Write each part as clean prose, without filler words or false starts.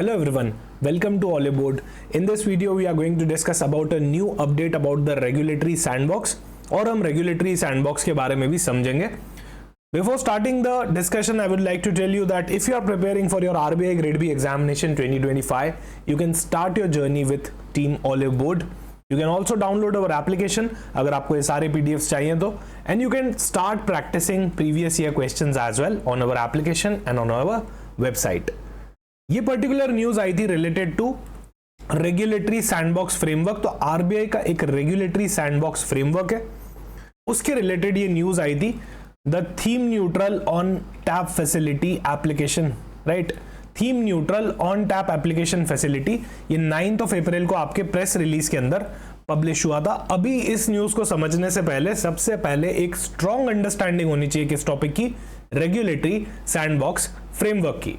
Hello everyone, welcome to Oliboard. In this video we are going to discuss about a new update about the regulatory sandbox और हम regulatory sandbox के बारे में भी समझेंगे. Before starting the discussion, I would like to tell you that if you are preparing for your RBI Grade B examination 2025, you can start your journey with Team Oliboard. You can also download our application अगर आपको ये सारे PDFs चाहिए तो, and you can start practicing previous year questions as well on our application and on our website. ये particular news आई थी related to regulatory sandbox framework. तो आरबीआई का एक रेगुलेटरी सैंडबॉक्स फ्रेमवर्क है, उसके रिलेटेड ये न्यूज आई थी. The theme neutral on tap facility application, right, theme neutral on tap application facility, ये 9 अप्रैल को आपके प्रेस रिलीज के अंदर पब्लिश हुआ था. अभी इस न्यूज को समझने से पहले सबसे पहले एक स्ट्रॉन्ग अंडरस्टैंडिंग होनी चाहिए किस टॉपिक की, रेगुलेटरी सैंडबॉक्स फ्रेमवर्क की.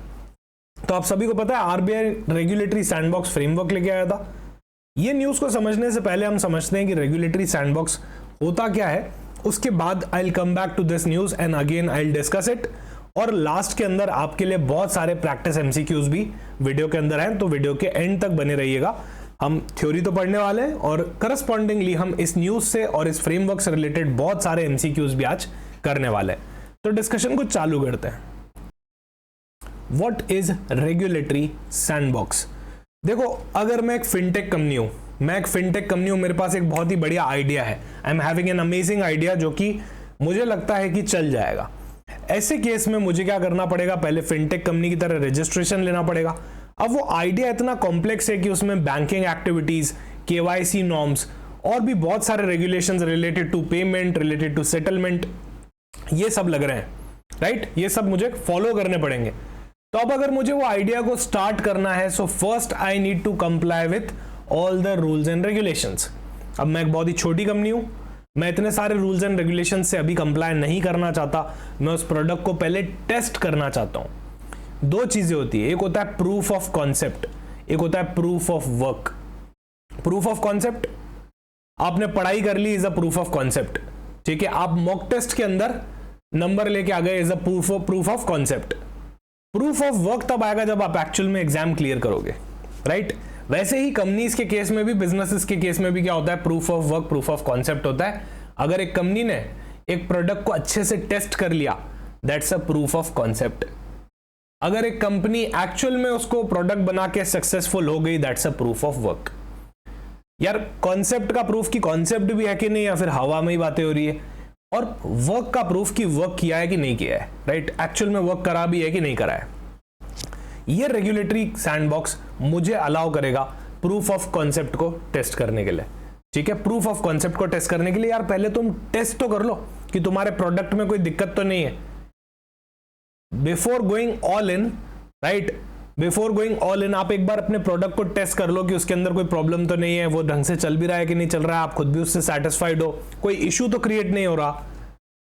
तो आप सभी को पता है आरबीआई रेगुलेटरी सैंडबॉक्स फ्रेमवर्क लेके आया था. ये न्यूज को समझने से पहले हम समझते हैं कि रेगुलेटरी सैंडबॉक्स होता क्या है. उसके बाद I will come back to this news and again I will discuss it. और लास्ट के अंदर आपके लिए बहुत सारे प्रैक्टिस एमसीक्यूज भी वीडियो के अंदर हैं, तो वीडियो के एंड तक बने रहिएगा. हम थ्योरी तो पढ़ने वाले हैं और करस्पॉन्डिंगली हम इस न्यूज से और इस फ्रेमवर्क से रिलेटेड बहुत सारे एमसीक्यूज भी आज करने वाले हैं. तो डिस्कशन को चालू करते हैं. What is regulatory sandbox? देखो, अगर मैं एक फिनटेक कंपनी हूं, मेरे पास एक बहुत ही बढ़िया आइडिया है. I am having an amazing idea जो कि मुझे लगता है कि चल जाएगा. ऐसे केस में मुझे क्या करना पड़ेगा, पहले फिनटेक कंपनी की तरह रजिस्ट्रेशन लेना पड़ेगा. अब वो आइडिया इतना कॉम्प्लेक्स है कि उसमें बैंकिंग एक्टिविटीज, केवाईसी नॉर्म्स और भी बहुत सारे regulations related to payment, related to settlement, ये सब लग रहे हैं, राइट. ये सब मुझे फॉलो करने पड़ेंगे. तो अब अगर मुझे वो आइडिया को स्टार्ट करना है, so first I need to comply with all the rules and regulations. अब मैं एक बहुत ही छोटी कंपनी हूं, मैं इतने सारे रूल्स एंड रेगुलेशंस से अभी कंप्लाई नहीं करना चाहता. मैं उस प्रोडक्ट को पहले टेस्ट करना चाहता हूं. दो चीजें होती है, एक होता है प्रूफ ऑफ कॉन्सेप्ट, एक होता है proof of work. Proof of concept आपने पढ़ाई कर ली, is a proof of concept. ठीक है, आप मॉक टेस्ट के अंदर नंबर लेके आ गए, is a proof of concept. Proof of work तब आएगा जब आप एक्चुअल में एग्जाम क्लियर करोगे, राइट. वैसे ही कंपनीज के केस में भी, बिजनेसेस के केस में भी क्या होता है, proof of work, proof of concept होता है. अगर एक कंपनी ने एक प्रोडक्ट को अच्छे से टेस्ट कर लिया, that's a proof of concept. अगर एक कंपनी एक्चुअल में उसको प्रोडक्ट बना के सक्सेसफुल हो गई, that's a proof of work. यार कॉन्सेप्ट का प्रूफ की कॉन्सेप्ट भी है कि नहीं, या फिर हवा में ही बातें हो रही है. और वर्क का प्रूफ की वर्क किया है कि नहीं किया है, राइट, एक्चुअल में वर्क करा भी है कि नहीं करा है. ये रेगुलेटरी सैंडबॉक्स मुझे अलाउ करेगा प्रूफ ऑफ कॉन्सेप्ट को टेस्ट करने के लिए. ठीक है, प्रूफ ऑफ कॉन्सेप्ट को टेस्ट करने के लिए यार पहले तुम टेस्ट तो कर लो कि तुम्हारे प्रोडक्ट में कोई दिक्कत तो नहीं है. Before going all in, right, before going all in आप एक बार अपने प्रोडक्ट को टेस्ट कर लो कि उसके अंदर कोई प्रॉब्लम तो नहीं है, वो ढंग से चल भी रहा है कि नहीं चल रहा है, आप खुद भी उससे सेटिस्फाइड हो, कोई इशू तो क्रिएट नहीं हो रहा.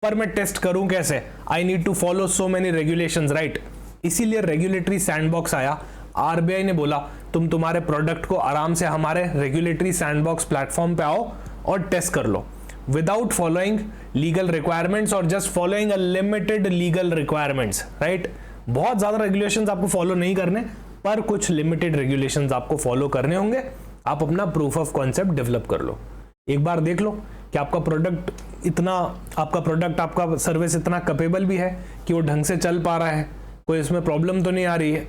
पर मैं टेस्ट करूं कैसे, I need to follow so many regulations, right. इसीलिए रेगुलेटरी सैंडबॉक्स आया. आरबीआई ने बोला तुम तुम्हारे प्रोडक्ट को आराम से हमारे रेगुलेटरी सैंडबॉक्स प्लेटफॉर्म पे आओ और टेस्ट कर लो विदाउट फॉलोइंग लीगल रिक्वायरमेंट्स और just following a limited legal requirements, right. बहुत ज्यादा रेगुलेशंस आपको फॉलो नहीं करने, पर कुछ लिमिटेड रेगुलेशंस आपको फॉलो करने होंगे. आप अपना प्रूफ ऑफ कॉन्सेप्ट डेवलप कर लो. एक बार देख लो कि आपका प्रोडक्ट आपका सर्विस इतना कैपेबल भी है कि वो ढंग से चल पा रहा है, कोई इसमें प्रॉब्लम तो नहीं आ रही है.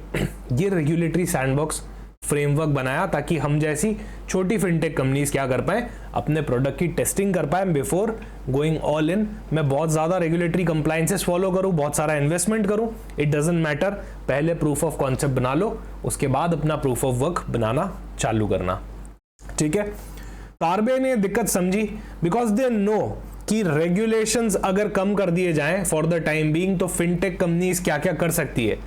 ये रेगुलेटरी सैंडबॉक्स फ्रेमवर्क बनाया ताकि हम जैसी छोटी फिनटेक कंपनीज क्या कर पाए, अपने प्रोडक्ट की टेस्टिंग कर पाए बिफोर गोइंग ऑल इन. मैं बहुत ज्यादा रेगुलेटरी कंप्लायंसेस फॉलो करूं, बहुत सारा इन्वेस्टमेंट करूं, इट डजंट मैटर. पहले प्रूफ ऑफ कॉन्सेप्ट बना लो, उसके बाद अपना प्रूफ ऑफ वर्क बनाना चालू करना. ठीक है, तो आरबीआई ने दिक्कत समझी बिकॉज दे नो कि रेगुलेशंस अगर कम कर दिए जाएं फॉर द टाइम बीइंग, तो फिनटेक कंपनीज क्या क्या कर सकती है.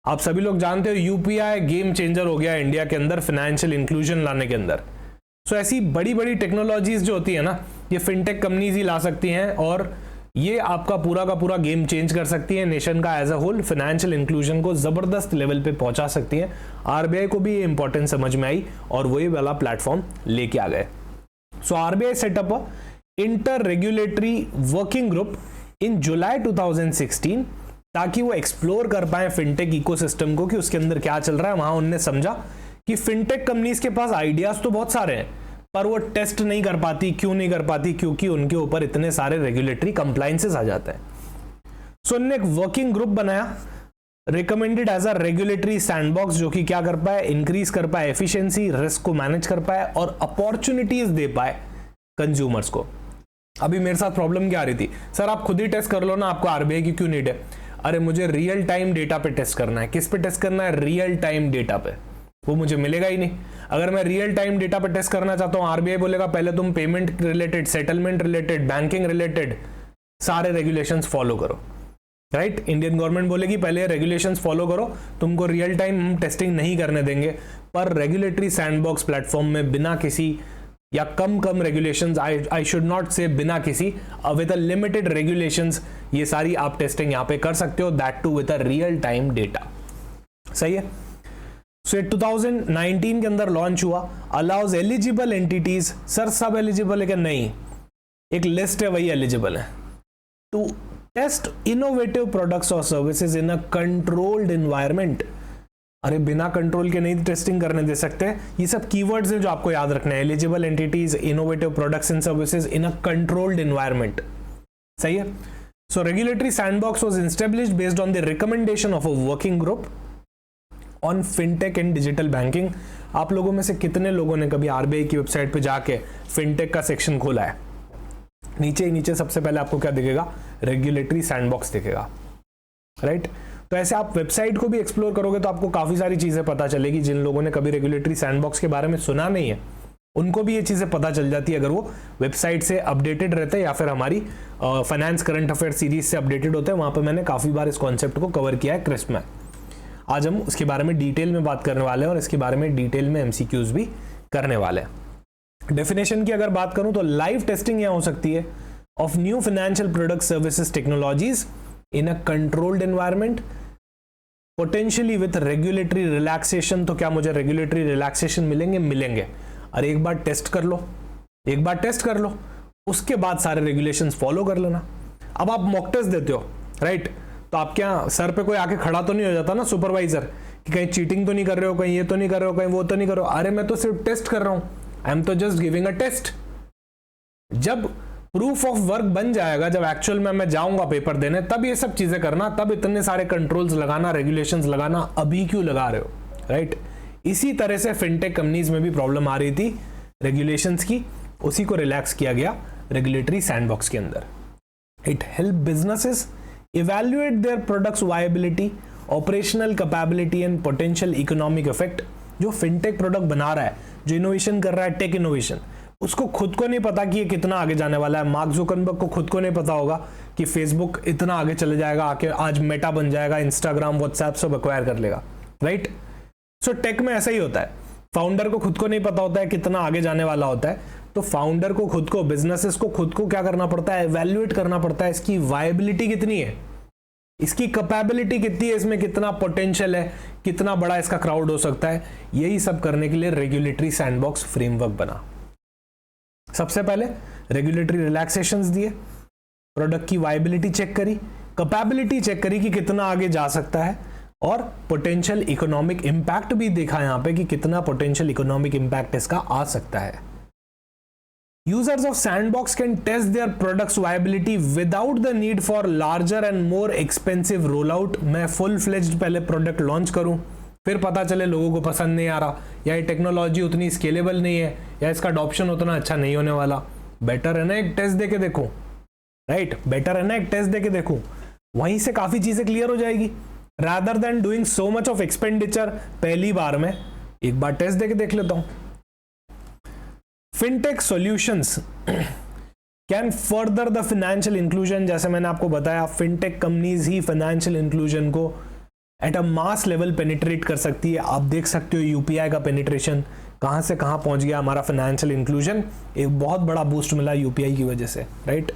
आप सभी लोग जानते हो यूपीआई गेम चेंजर हो गया इंडिया के अंदर फाइनेंशियल इंक्लूजन लाने के अंदर. सो ऐसी बड़ी बड़ी टेक्नोलॉजीज जो होती है ना, ये फिनटेक कंपनीज ही ला सकती हैं और ये आपका पूरा का पूरा गेम चेंज कर सकती है. नेशन का as a whole financial inclusion को जबरदस्त लेवल पे पहुंचा सकती है. आरबीआई को भी ये इंपॉर्टेंस समझ में आई और वही वाला प्लेटफॉर्म लेके आ गए. So RBI setup inter regulatory working group in July 2016 ताकि वो एक्सप्लोर कर पाए फिनटेक इकोसिस्टम को कि उसके अंदर क्या चल रहा है। वहां उन्होंने समझा कि फिनटेक कंपनीज के पास आइडियाज तो बहुत सारे हैं, पर वो टेस्ट नहीं कर पाती। क्यों नहीं कर पाती? क्योंकि उनके ऊपर इतने सारे रेगुलेटरी कंप्लायंसेस आ जाते हैं। सो उन्होंने एक वर्किंग ग्रुप बनाया, recommended as a regulatory sandbox, जो कि क्या कर पाए, इंक्रीज कर पाए एफिशिएंसी, रिस्क को मैनेज कर पाए और अपॉर्चुनिटीज दे पाए कंज्यूमर्स को। अभी मेरे साथ प्रॉब्लम क्या आ रही थी, सर आप खुद ही टेस्ट कर लो ना, आपको आरबीआई की क्यों नीड है? अरे मुझे रियल टाइम डेटा पे टेस्ट करना है। किस पे टेस्ट करना है? रियल टाइम डेटा पे। वो मुझे मिलेगा ही नहीं। अगर मैं रियल टाइम डेटा पे टेस्ट करना चाहता हूं, आरबीआई बोलेगा पहले तुम payment related, settlement related, banking related सारे रेगुलेशंस फॉलो करो, राइट? इंडियन गवर्नमेंट बोलेगी पहले रेगुलेशंस फॉलो करो, तुमको रियल टाइम हम टेस्टिंग नहीं करने देंगे। पर रेगुलेटरी सैंडबॉक्स प्लेटफॉर्म में बिना किसी या कम रेगुलेशंस, आई शुड नॉट से बिना किसी, विद अ लिमिटेड रेगुलेशंस, ये सारी आप टेस्टिंग यहां पे कर सकते हो, that too with a real time data. सही है। सो 2019 के अंदर लॉन्च हुआ, अलाउज एलिजिबल एंटिटीज। सर सब एलिजिबल है क्या? नहीं, एक लिस्ट है, वही एलिजिबल है टू टेस्ट इनोवेटिव प्रोडक्ट्स और services in a controlled environment. अरे बिना कंट्रोल के नहीं टेस्टिंग करने दे सकते। ये सब कीवर्ड्स हैं जो आपको याद रखना है, eligible entities, innovative products and services in a controlled environment. सही है। So regulatory sandbox was established based on the recommendation of a working group on fintech and digital banking. आप लोगों में से कितने लोगों ने कभी आरबीआई की वेबसाइट पे जाके फिनटेक का सेक्शन खोला है? नीचे ही नीचे सबसे पहले आपको क्या दिखेगा? रेगुलेटरी सैंडबॉक्स दिखेगा, राइट? तो ऐसे आप वेबसाइट को भी एक्सप्लोर करोगे तो आपको काफी सारी चीजें पता चलेगी। जिन लोगों ने कभी रेगुलेटरी सैंडबॉक्स के बारे में सुना नहीं है, उनको भी ये चीजें पता चल जाती है अगर वो वेबसाइट से अपडेटेड रहते हैं या फिर हमारी फाइनेंस करंट अफेयर सीरीज से अपडेटेड होते हैं। वहां पर मैंने काफी बार इस कॉन्सेप्ट को कवर किया है क्रिस्प में। आज हम उसके बारे में डिटेल में बात करने वाले हैं और इसके बारे में डिटेल में एमसीक्यूज भी करने वाले हैं। डेफिनेशन की अगर बात करूं तो लाइव टेस्टिंग यहां हो सकती है of new financial product services technologies in a controlled environment, potentially with regulatory relaxation. तो क्या मुझे रेगुलेटरी रिलैक्सेशन मिलेंगे? मिलेंगे। अरे एक बार टेस्ट कर लो, एक बार टेस्ट कर लो, उसके बाद सारे रेगुलेशंस फॉलो कर लेना। अब आप मॉक टेस्ट देते हो, राइट? तो आपके यहाँ सर पे कोई आके खड़ा तो नहीं हो जाता ना सुपरवाइजर कि कहीं चीटिंग तो नहीं कर रहे हो, कहीं ये तो नहीं कर रहे हो, कहीं वो तो नहीं कर रहे हो। अरे मैं तो सिर्फ टेस्ट कर रहा हूं, आई एम तो जस्ट गिविंग अ टेस्ट। जब प्रूफ ऑफ वर्क बन जाएगा, जब एक्चुअल में मैं जाऊंगा पेपर देने, तब ये सब चीजें करना, तब इतने सारे कंट्रोल्स लगाना, रेगुलेशंस लगाना। अभी क्यों लगा रहे हो, राइट? इसी तरह से फिनटेक कंपनीज में भी प्रॉब्लम आ रही थी रेगुलेशंस की, उसी को रिलैक्स किया गया रेगुलेटरी सैंडबॉक्स के अंदर। It help businesses evaluate their products viability, operational capability and potential economic effect. जो फिनटेक प्रोडक्ट बना रहा है, जो इनोवेशन कर रहा है, टेक इनोवेशन, उसको खुद को नहीं पता कि ये कितना आगे जाने वाला है। मार्क जुकरबर्ग को खुद को नहीं पता होगा कि फेसबुक इतना आगे चले जाएगा, आके आज मेटा बन जाएगा, इंस्टाग्राम, व्हाट्सएप सब एक्वायर कर लेगा, राइट? सो टेक में ऐसा ही होता है। फाउंडर को खुद को नहीं पता होता है कितना आगे जाने वाला होता है, तो फाउंडर को खुद को, बिजनेसेस को खुद को क्या करना पड़ता है? इवैल्यूएट करना पड़ता है। इसकी वायबिलिटी कितनी है, इसकी कैपेबिलिटी कितनी है, इसमें कितना पोटेंशियल है, कितना बड़ा इसका क्राउड हो सकता है। यही सब करने के लिए रेगुलेटरी सैंडबॉक्स फ्रेमवर्क बना। सबसे पहले रेगुलेटरी रिलैक्सेशंस दिए, प्रोडक्ट की वायबिलिटी चेक करी, कैपेबिलिटी चेक करी कि कितना आगे जा सकता है, और पोटेंशियल इकोनॉमिक इंपैक्ट भी देखा यहां पे कि कितना पोटेंशियल इकोनॉमिक इंपैक्ट इसका आ सकता है। Users of Sandbox can test their products viability without the need for larger and more expensive rollout। मैं full fledged पहले प्रोडक्ट लॉन्च करूं, फिर पता चले लोगों को पसंद नहीं आ रहा, या ये टेक्नोलॉजी उतनी स्केलेबल नहीं है, या इसका अडॉप्शन उतना अच्छा नहीं होने वाला। बेटर है ना एक टेस्ट देके देखो, राइट? बेटर है ना एक टेस्ट देके देखो, वहीं से काफी चीजें क्लियर हो जाएगी, rather than doing so much of expenditure पहली बार में। एक बार टेस्ट देके देख लेता हूं। Fintech solutions can further the financial inclusion. जैसे मैंने आपको बताया, फिनटेक कंपनीज ही फाइनेंशियल इंक्लूजन को at a mass level penetrate कर सकती है। आप देख सकते हो यूपीआई का पेनिट्रेशन कहां से कहां पहुंच गया, हमारा फाइनेंशियल इंक्लूजन एक बहुत बड़ा बूस्ट मिला यूपीआई की वजह से, right?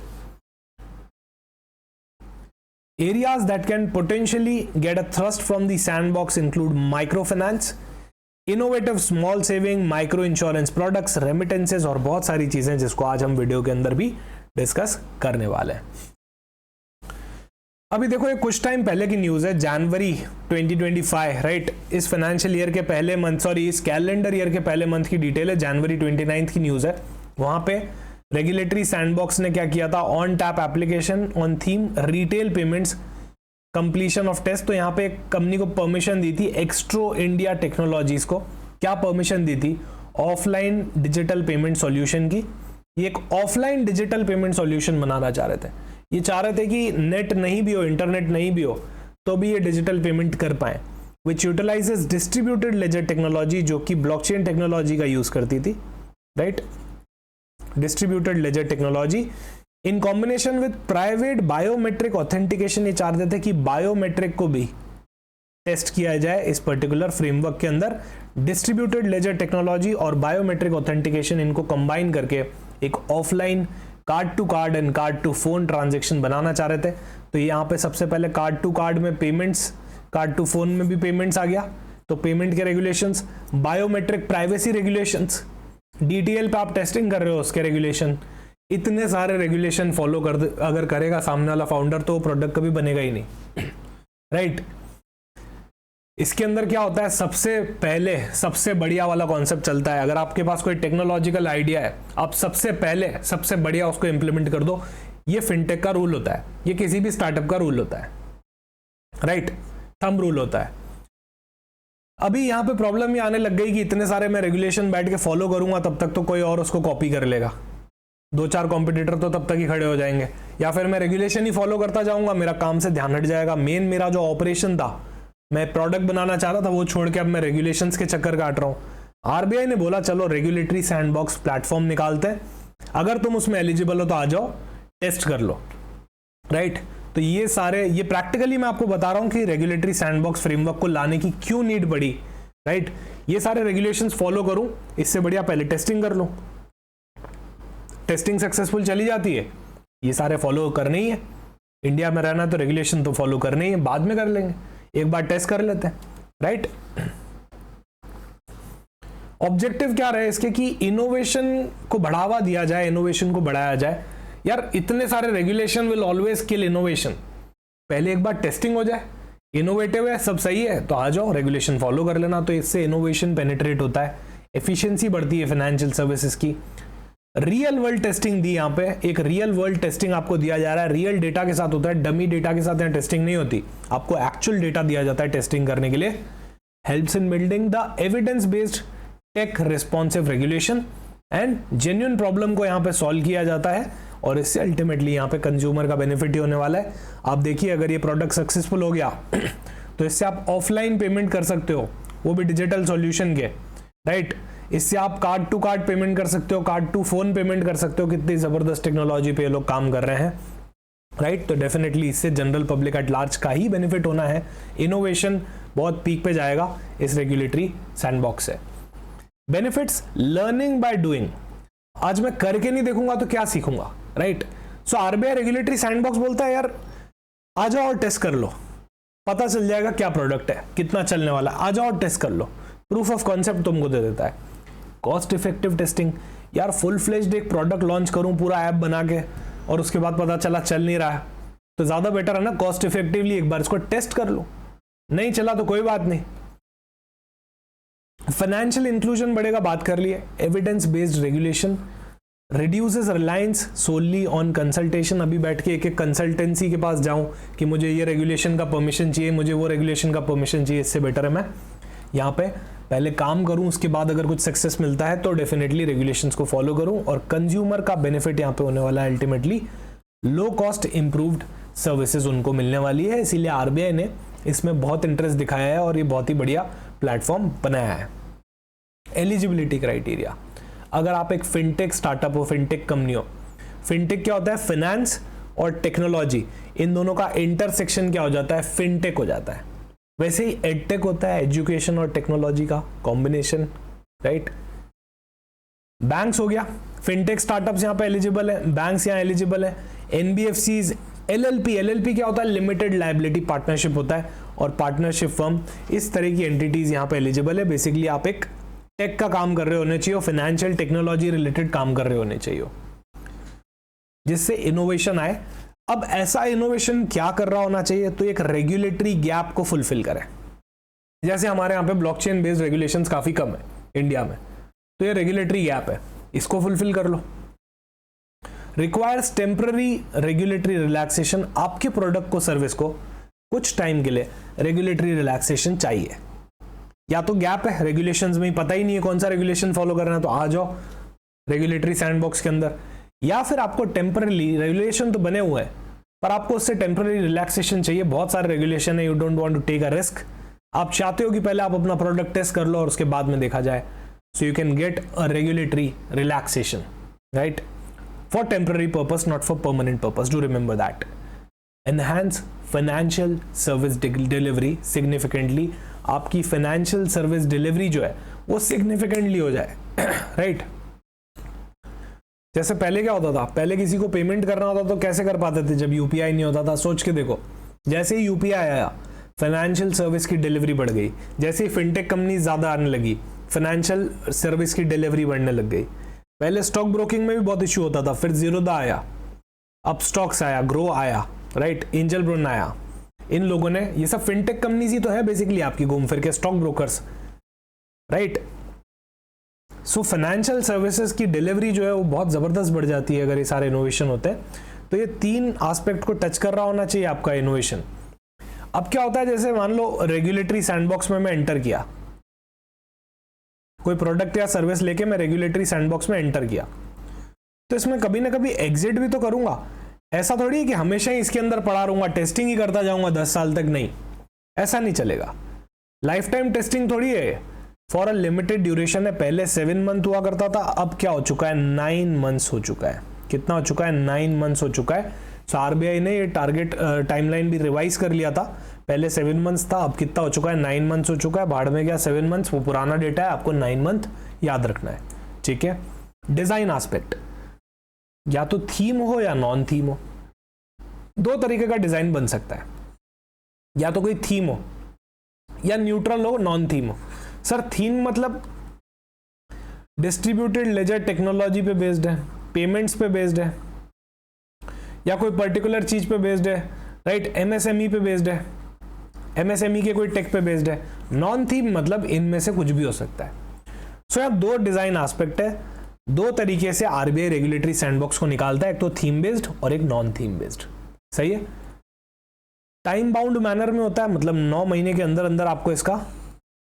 Areas that can potentially get a thrust from the sandbox include micro finance, innovative small saving, micro insurance products, remittances और बहुत सारी चीजें जिसको आज हम वीडियो के अंदर भी डिस्कस करने वाले हैं। अभी देखो ये कुछ टाइम पहले की न्यूज़ है, जनवरी 2025, राइट। इस फाइनेंशियल ईयर के पहले मंथ, सॉरी इस कैलेंडर ईयर के पहले मंथ की डिटेल है, जनवरी 29 की न्यूज़ है। वहाँ पे रेगुलेटरी सैंडबॉक्स ने क्या किया था, on tap application on theme retail payments completion of test. तो यहाँ पे एक कंपनी को परमिशन दी थी, एक्स्ट्रो इंडिया टेक्नोलॉजीज को। क्या परमिशन दी थी, ऑफलाइन डिजिटल पेमेंट सॉल्यूशन की। ये एक ऑफलाइन डिजिटल पेमेंट सॉल्यूशन बनाना चाह रहे थे। ये चाह रहे थे कि नेट नहीं भी हो, इंटरनेट नहीं भी हो, तो भी ये डिजिटल पेमेंट कर पाए, विच यूटिलाइजेस डिस्ट्रीब्यूटेड लेजर टेक्नोलॉजी, जो कि ब्लॉकचेन टेक्नोलॉजी का यूज करती थी, right. Distributed ledger technology in combination with private biometric authentication. ये चाहते थे कि बायोमेट्रिक को भी टेस्ट किया जाए इस पर्टिकुलर फ्रेमवर्क के अंदर। डिस्ट्रीब्यूटेड लेजर टेक्नोलॉजी और बायोमेट्रिक ऑथेंटिकेशन, इनको कंबाइन करके एक offline card to card and card to phone transaction बनाना चाह रहे थे। तो यहाँ पे सबसे पहले कार्ड टू कार्ड में पेमेंट्स, कार्ड टू फोन में भी पेमेंट्स आ गया, तो पेमेंट के regulations, biometric privacy regulations, DTL पे आप टेस्टिंग कर रहे हो उसके रेगुलेशन, इतने सारे रेगुलेशन फॉलो अगर करेगा सामने वाला फाउंडर तो प्रोडक्ट कभी बनेगा ही नहीं, राइट। इसके अंदर क्या होता है, सबसे पहले सबसे बढ़िया वाला कॉन्सेप्ट चलता है। अगर आपके पास कोई टेक्नोलॉजिकल आइडिया है, आप सबसे पहले सबसे बढ़िया उसको इंप्लीमेंट कर दो। ये फिनटेक का रूल होता है, ये किसी भी स्टार्टअप का रूल होता है, राइट, थंब रूल होता है। अभी यहाँ पे प्रॉब्लम ये आने लग गई कि इतने सारे मैं रेगुलेशन बैठ के फॉलो करूंगा, तब तक तो कोई और उसको कॉपी कर लेगा, 2-4 कॉम्पिटिटर तो तब तक ही खड़े हो जाएंगे, या फिर मैं रेगुलेशन ही फॉलो करता जाऊंगा, मेरा काम से ध्यान हट जाएगा। मेन मेरा जो ऑपरेशन था, मैं प्रोडक्ट बनाना चाह रहा था, वो छोड़ के अब मैं रेगुलेशंस के चक्कर काट रहा हूं। आरबीआई ने बोला चलो रेगुलेटरी सैंडबॉक्स प्लेटफॉर्म निकालते हैं, अगर तुम उसमें एलिजिबल हो तो आ जाओ, टेस्ट कर लो, राइट। तो ये सारे, ये प्रैक्टिकली मैं आपको बता रहा हूं कि रेगुलेटरी सैंडबॉक्स फ्रेमवर्क को लाने की क्यों नीड पड़ी, राइट। ये सारे रेगुलेशंस फॉलो करूं, इससे बढ़िया पहले टेस्टिंग कर लूं। टेस्टिंग सक्सेसफुल चली जाती है, ये सारे फॉलो करने ही है। इंडिया में रहना तो रेगुलेशन तो फॉलो करने ही है, बाद में कर लेंगे, एक बार टेस्ट कर लेते हैं, राइट। ऑब्जेक्टिव क्या रहे इसके कि इनोवेशन को बढ़ावा दिया जाए, इनोवेशन को बढ़ाया जाए। यार इतने सारे regulation will always kill innovation. पहले एक बार टेस्टिंग हो जाए, इनोवेटिव है, सब सही है, तो आ जाओ रेगुलेशन फॉलो कर लेना। तो इससे इनोवेशन पेनिट्रेट होता है, एफिशिएंसी बढ़ती है फाइनेंशियल सर्विसेज की। रियल वर्ल्ड टेस्टिंग दी, यहाँ पे एक रियल वर्ल्ड टेस्टिंग आपको दिया जा रहा है, रियल डेटा के साथ होता है, डमी डेटा के साथ यहाँ टेस्टिंग नहीं होती, आपको एक्चुअल डेटा दिया जाता है टेस्टिंग करने के लिए। Helps in building the evidence based take responsive regulation and genuine problem को यहाँ पे सॉल्व किया जाता है, और इससे अल्टीमेटली यहाँ पे कंज्यूमर का बेनिफिट ही होने वाला है। आप देखिए अगर ये प्रोडक्ट सक्सेसफुल हो गया तो इससे आप ऑफलाइन पेमेंट कर सकते हो, वो भी डिजिटल सॉल्यूशन के, राइट। इससे आप कार्ड टू कार्ड पेमेंट कर सकते हो, कार्ड टू फोन पेमेंट कर सकते हो। कितनी जबरदस्त टेक्नोलॉजी पे ये लोग काम कर रहे हैं, राइट। तो डेफिनेटली इससे जनरल पब्लिक एट लार्ज का ही बेनिफिट होना है। इनोवेशन बहुत पीक पे जाएगा इस रेगुलेटरी सैंडबॉक्स से। Benefits, learning by doing. आज मैं करके नहीं देखूंगा तो क्या सीखूंगा, right. So RBI regulatory sandbox बोलता है यार आ जाओ और टेस्ट कर लो, पता चल जाएगा क्या प्रोडक्ट है, कितना चलने वाला है, आ जाओ और टेस्ट कर लो। प्रूफ ऑफ कॉन्सेप्ट तुमको दे देता है। कॉस्ट इफेक्टिव टेस्टिंग, यार फुल फ्लेज्ड एक प्रोडक्ट लॉन्च करूं पूरा ऐप बना के और उसके बाद पता चला चल नहीं रहा है, तो ज्यादा बेटर है ना कॉस्ट इफेक्टिवली एक बार इसको टेस्ट कर लो, नहीं चला तो कोई बात नहीं। फाइनेंशियल इंक्लूजन बढ़ेगा, बात कर लिए। Evidence based regulation reduces reliance solely on consultation. अभी बैठ के एक एक कंसल्टेंसी के पास जाऊं कि मुझे ये रेगुलेशन का परमिशन चाहिए, मुझे वो रेगुलेशन का परमिशन चाहिए, इससे बेटर है मैं यहाँ पे पहले काम करूं, उसके बाद अगर कुछ सक्सेस मिलता है तो डेफिनेटली रेगुलेशंस को फॉलो करूं, और कंज्यूमर का बेनिफिट यहाँ पे होने वाला है ultimately. Low cost improved services उनको मिलने वाली है, इसीलिए आरबीआई ने इसमें बहुत इंटरेस्ट दिखाया है और ये बहुत ही बढ़िया प्लेटफॉर्म बनाया है। एलिजिबिलिटी क्राइटेरिया, अगर आप एक फिनटेक स्टार्टअप हो, फिनटेक कंपनी हो, फिनटेक क्या होता है, फाइनेंस और टेक्नोलॉजी, इन दोनों का इंटरसेक्शन क्या हो जाता है, फिनटेक हो जाता है। वैसे ही एडटेक होता है, एजुकेशन और टेक्नोलॉजी का कॉम्बिनेशन, राइट। बैंक्स हो गया, फिनटेक स्टार्टअप्स यहाँ पे एलिजिबल है, बैंक्स यहाँ एलिजिबल है। एनबीएफसीज, एलएलपी, एलएलपी क्या होता है, लिमिटेड लायबिलिटी पार्टनरशिप होता है, और पार्टनरशिप फर्म, इस तरह की एंटिटीज यहाँ पे एलिजिबल है। बेसिकली आप एक टेक का काम कर रहे होने चाहिए, फाइनेंशियल टेक्नोलॉजी रिलेटेड काम कर रहे होने चाहिए, जिससे इनोवेशन आए। अब ऐसा इनोवेशन क्या कर रहा होना चाहिए? तो एक रेगुलेटरी गैप को फुलफिल करे। जैसे हमारे यहाँ पे ब्लॉकचेन बेस्ड रेगुलेशंस काफी कम है इंडिया में, तो ये रेगुलेटरी गैप है, इसको फुलफिल कर लो। रिक्वायर्स टेम्पररी रेगुलेटरी रिलैक्सेशन, आपके प्रोडक्ट को, सर्विस को कुछ टाइम के लिए रेगुलेटरी रिलैक्सेशन चाहिए। या तो गैप है रेगुलेशंस में, पता ही नहीं है कौन सा रेगुलेशन फॉलो करना है, तो आ जाओ रेगुलेटरी सैंडबॉक्स के अंदर। या फिर आपको टेम्पररी, रेगुलेशन तो बने हुए हैं पर आपको उससे टेम्पररी रिलैक्सेशन चाहिए। बहुत सारे रेगुलेशन है, you don't want to take a risk. आप चाहते हो कि पहले आप अपना प्रोडक्ट टेस्ट कर लो और उसके बाद में देखा जाए। So you can get a regulatory relaxation, right, for temporary purpose, not for permanent purpose, do remember that. Enhance financial service delivery significantly, आपकी फाइनेंशियल सर्विस डिलीवरी जो है वो सिग्निफिकेंटली हो जाए, राइट। जैसे पहले क्या होता था, पहले किसी को पेमेंट करना होता तो कैसे कर पाते थे जब यूपीआई नहीं होता था? सोच के देखो, जैसे ही यूपीआई आया फाइनेंशियल सर्विस की डिलीवरी बढ़ गई, जैसे ही फिनटेक कंपनी ज्यादा आने लगी फाइनेंशियल सर्विस की डिलीवरी बढ़ने लग गई। पहले स्टॉक ब्रोकिंग में भी बहुत इश्यू होता था, फिर जीरोदा आया, अब स्टॉक्स आया, ग्रो आया, राइट, एंजल ब्रोन आया। इन लोगों ने, ये सब फिनटेक कंपनीज ही तो है बेसिकली आपकी घूम फिर के stock brokers, right. So financial services की डिलीवरी जो है वो बहुत जबरदस्त बढ़ जाती है अगर ये सारे इनोवेशन होते हैं। तो ये तीन एस्पेक्ट को टच कर रहा होना चाहिए आपका इनोवेशन। अब क्या होता है, जैसे मान लो रेगुलेटरी सैंडबॉक्स में मैं एंटर किया, कोई प्रोडक्ट या सर्विस लेके मैं रेगुलेटरी सैंडबॉक्स में एंटर किया, तो इसमें कभी ना कभी एग्जिट भी तो करूंगा। ऐसा थोड़ी है कि हमेशा ही इसके अंदर पड़ा रहूंगा, टेस्टिंग ही करता जाऊंगा 10 साल तक, नहीं, ऐसा नहीं चलेगा। लाइफ टाइम टेस्टिंग थोड़ी है, फॉर अ लिमिटेड ड्यूरेशन है। पहले 7 मंथ हुआ करता था, अब क्या हो चुका है, 9 मंथ्स हो चुका है। कितना हो चुका है, 9 मंथ्स हो चुका है। सो आरबीआई ने ये टारगेट टाइमलाइन भी रिवाइज कर लिया था, पहले 7 मंथ्स था, अब कितना हो चुका है, 9 मंथ्स हो चुका है। भाड़ में गया 7 मंथ्स, वो पुराना डेटा है, आपको 9 मंथ याद रखना है, ठीक है। डिजाइन एस्पेक्ट, या तो थीम हो या नॉन थीम हो, दो तरीके का डिजाइन बन सकता है। या तो कोई थीम हो या न्यूट्रल हो, नॉन थीम हो। सर थीम मतलब डिस्ट्रीब्यूटेड लेजर टेक्नोलॉजी पे बेस्ड है, पेमेंट्स पे बेस्ड है, या कोई पर्टिकुलर चीज पे बेस्ड है, राइट, एमएसएमई पे बेस्ड है, एमएसएमई के कोई टेक पे बेस्ड है। नॉन थीम मतलब इनमें से कुछ भी हो सकता है। सो यहाँ दो डिजाइन एस्पेक्ट है, दो तरीके से आरबीआई रेगुलेटरी सैंडबॉक्स को निकालता है, एक तो थीम बेस्ड और एक नॉन थीम बेस्ड, सही है। टाइम बाउंड मैनर में होता है, मतलब 9 महीने के अंदर अंदर आपको इसका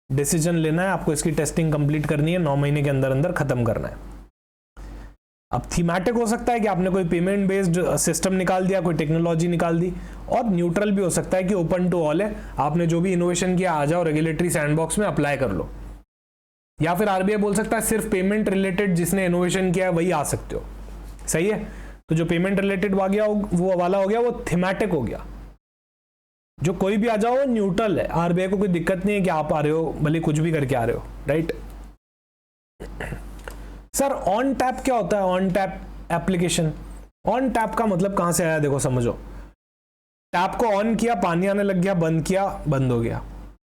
डिसीजन लेना है, आपको इसकी टेस्टिंग कंप्लीट करनी है, 9 महीने के अंदर अंदर खत्म करना है। अब थीमेटिक हो सकता है कि आपने कोई पेमेंट बेस्ड सिस्टम निकाल दिया, कोई टेक्नोलॉजी निकाल दी, और न्यूट्रल भी हो सकता है कि ओपन टू ऑल है, आपने जो भी इनोवेशन किया आ जाओ रेगुलेटरी सैंडबॉक्स में अप्लाई कर लो। या फिर आरबीआई बोल सकता है सिर्फ पेमेंट रिलेटेड जिसने इनोवेशन किया है वही आ सकते हो, सही है। तो जो पेमेंट रिलेटेड आ गया वो वाला हो गया, वो थीमेटिक हो गया। जो कोई भी आ जाओ वो न्यूट्रल है, आरबीआई को कोई दिक्कत नहीं है कि आप आ रहे हो भले कुछ भी करके आ रहे हो, राइट। सर ऑन टैप क्या होता है, on tap application? On tap का मतलब कहां से आया, देखो समझो, टैप को ऑन किया, पानी आने लग गया, बंद किया, बंद हो गया।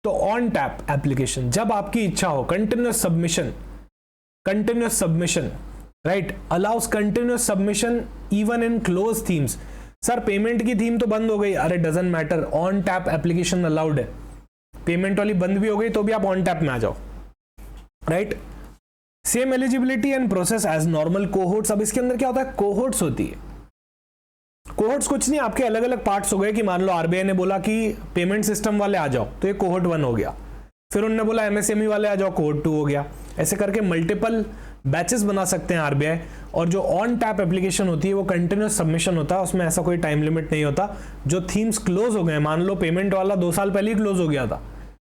तो ऑन टैप एप्लीकेशन, जब आपकी इच्छा हो, continuous submission, right, allow us continuous submission even in close themes. Sir payment की थीम तो बंद हो गई, अरे doesn't matter, on tap application allowed है। पेमेंट वाली बंद भी हो गई तो भी आप ऑन टैप में आ जाओ, right. Same eligibility and process as normal cohorts. अब इसके अंदर क्या होता है, कोहोर्ट्स होती है। कोहोर्ट्स कुछ नहीं, आपके अलग अलग पार्ट्स हो गए कि मान लो आरबीआई ने बोला कि पेमेंट सिस्टम वाले आ जाओ, तो ये कोहोर्ट 1 हो गया। फिर उन्होंने बोला एमएसएमई वाले आ जाओ, कोहोर्ट 2 हो गया। ऐसे करके मल्टीपल बैचेस बना सकते हैं आरबीआई। और जो ऑन टैप एप्लीकेशन होती है वो कंटिन्यूअस सबमिशन होता है, उसमें ऐसा कोई टाइम लिमिट नहीं होता। जो थीम्स क्लोज हो गए, मान लो पेमेंट वाला 2 साल पहले ही क्लोज हो गया था,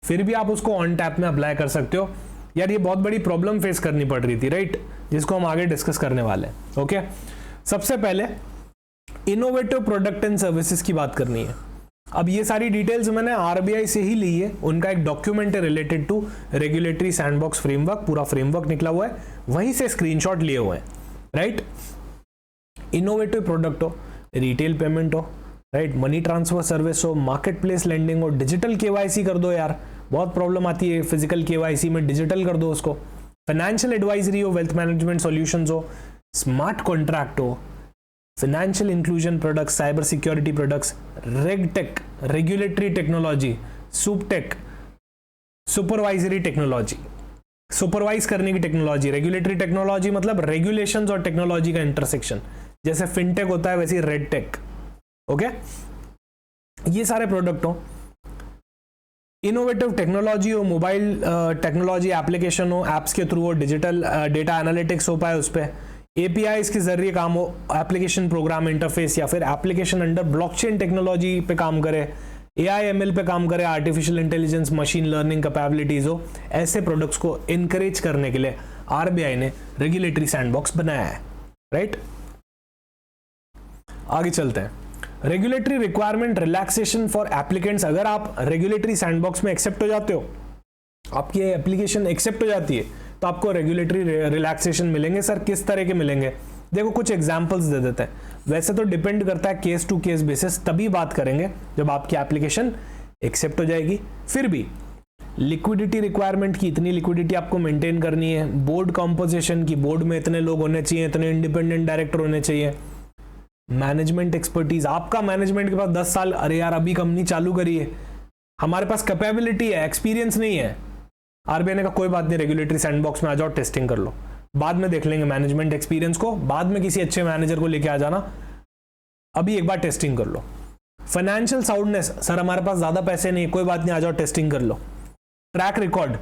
फिर भी आप उसको ऑन टैप में अप्लाई कर सकते हो। यार ये बहुत बड़ी प्रॉब्लम फेस करनी पड़ रही थी, राइट, जिसको हम आगे डिस्कस करने वाले हैं। ओके, सबसे पहले इनोवेटिव प्रोडक्ट एंड सर्विसेज की बात करनी है। अब ये सारी डिटेल्स मैंने आरबीआई से ही ली है, उनका एक डॉक्यूमेंट है related to regulatory sandbox framework, पूरा फ्रेमवर्क निकला हुआ है, वहीं से स्क्रीनशॉट लिए हुए हैं, राइट। इनोवेटिव प्रोडक्ट हो, रिटेल पेमेंट हो, राइट, मनी ट्रांसफर सर्विस हो, मार्केट प्लेस लेंडिंग हो, डिजिटल केवाईसी कर दो, यार बहुत प्रॉब्लम आती है फिजिकल केवाईसी में, डिजिटल कर दो उसको। फाइनेंशियल एडवाइजरी हो, वेल्थ मैनेजमेंट सॉल्यूशंस हो, स्मार्ट कॉन्ट्रैक्ट हो, financial inclusion products, cyber security products, regtech regulatory technology, सुपटेक supervisory technology, supervise करने की टेक्नोलॉजी, रेगुलेटरी टेक्नोलॉजी मतलब रेगुलेशंस और टेक्नोलॉजी का इंटरसेक्शन, जैसे फिनटेक होता है वैसे रेडटेक। ओके, ये सारे प्रोडक्ट हो, इनोवेटिव टेक्नोलॉजी हो, मोबाइल टेक्नोलॉजी एप्लीकेशन हो, एप्स के थ्रू हो, डिजिटल डेटा एनालिटिक्स हो पाए उस पर, एपीआईज के जरिए काम हो, एप्लीकेशन प्रोग्राम इंटरफेस या फिर एप्लीकेशन अंडर ब्लॉकचेन टेक्नोलॉजी पे काम करे, AI/ML पे काम करे, artificial intelligence machine learning capabilities हो, ऐसे प्रोडक्ट्स को इनकरेज करने के लिए आरबीआई ने रेगुलेटरी सैंडबॉक्स बनाया है। राइट, आगे चलते हैं। Regulatory requirement relaxation for applicants. अगर आप रेगुलेटरी सैंडबॉक्स में एक्सेप्ट हो जाते हो, आपकी एप्लीकेशन एक्सेप्ट हो जाती है, तो आपको रेगुलेटरी रिलैक्सेशन मिलेंगे। सर किस तरह के मिलेंगे? देखो कुछ एग्जांपल्स दे देते हैं। वैसे तो डिपेंड करता है केस टू केस बेसिस, तभी बात करेंगे जब आपकी एप्लीकेशन एक्सेप्ट हो जाएगी। फिर भी लिक्विडिटी रिक्वायरमेंट की, इतनी लिक्विडिटी आपको मेंटेन करनी है। बोर्ड कॉम्पोजिशन की, बोर्ड में इतने लोग होने चाहिए, इतने इंडिपेंडेंट डायरेक्टर होने चाहिए। मैनेजमेंट एक्सपर्टीज, आपका मैनेजमेंट के पास 10 साल, अरे यार अभी कंपनी चालू करी है, हमारे पास कैपेबिलिटी है, एक्सपीरियंस नहीं है। आरबीआई ने कहा कोई बात नहीं, रेगुलेटरी सैंडबॉक्स में आ जाओ, टेस्टिंग कर लो, बाद में देख लेंगे मैनेजमेंट एक्सपीरियंस को, बाद में किसी अच्छे मैनेजर को लेके आ जाना, अभी एक बार टेस्टिंग कर लो। फाइनेंशियल साउंडनेस, सर हमारे पास ज्यादा पैसे नहीं, कोई बात नहीं, आ जाओ टेस्टिंग कर लो। ट्रैक रिकॉर्ड,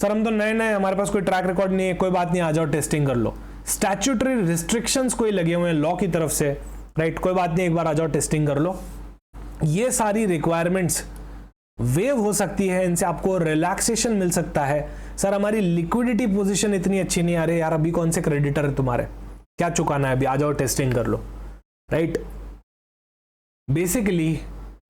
सर हम तो नए नए, हमारे पास कोई ट्रैक रिकॉर्ड नहीं है, कोई बात नहीं, आ जाओ टेस्टिंग कर लो। स्टैट्यूटरी रिस्ट्रिक्शंस कोई लगे हुए हैं लॉ की तरफ से, राइट, कोई बात नहीं, एक बार आ जाओ टेस्टिंग कर लो। ये सारी रिक्वायरमेंट्स वेव हो सकती है, इनसे आपको रिलैक्सेशन मिल सकता है। सर हमारी लिक्विडिटी पोजीशन इतनी अच्छी नहीं, आ रही यार, अभी कौन से क्रेडिटर है तुम्हारे, क्या चुकाना है, अभी आ जाओ टेस्टिंग कर लो। Right, basically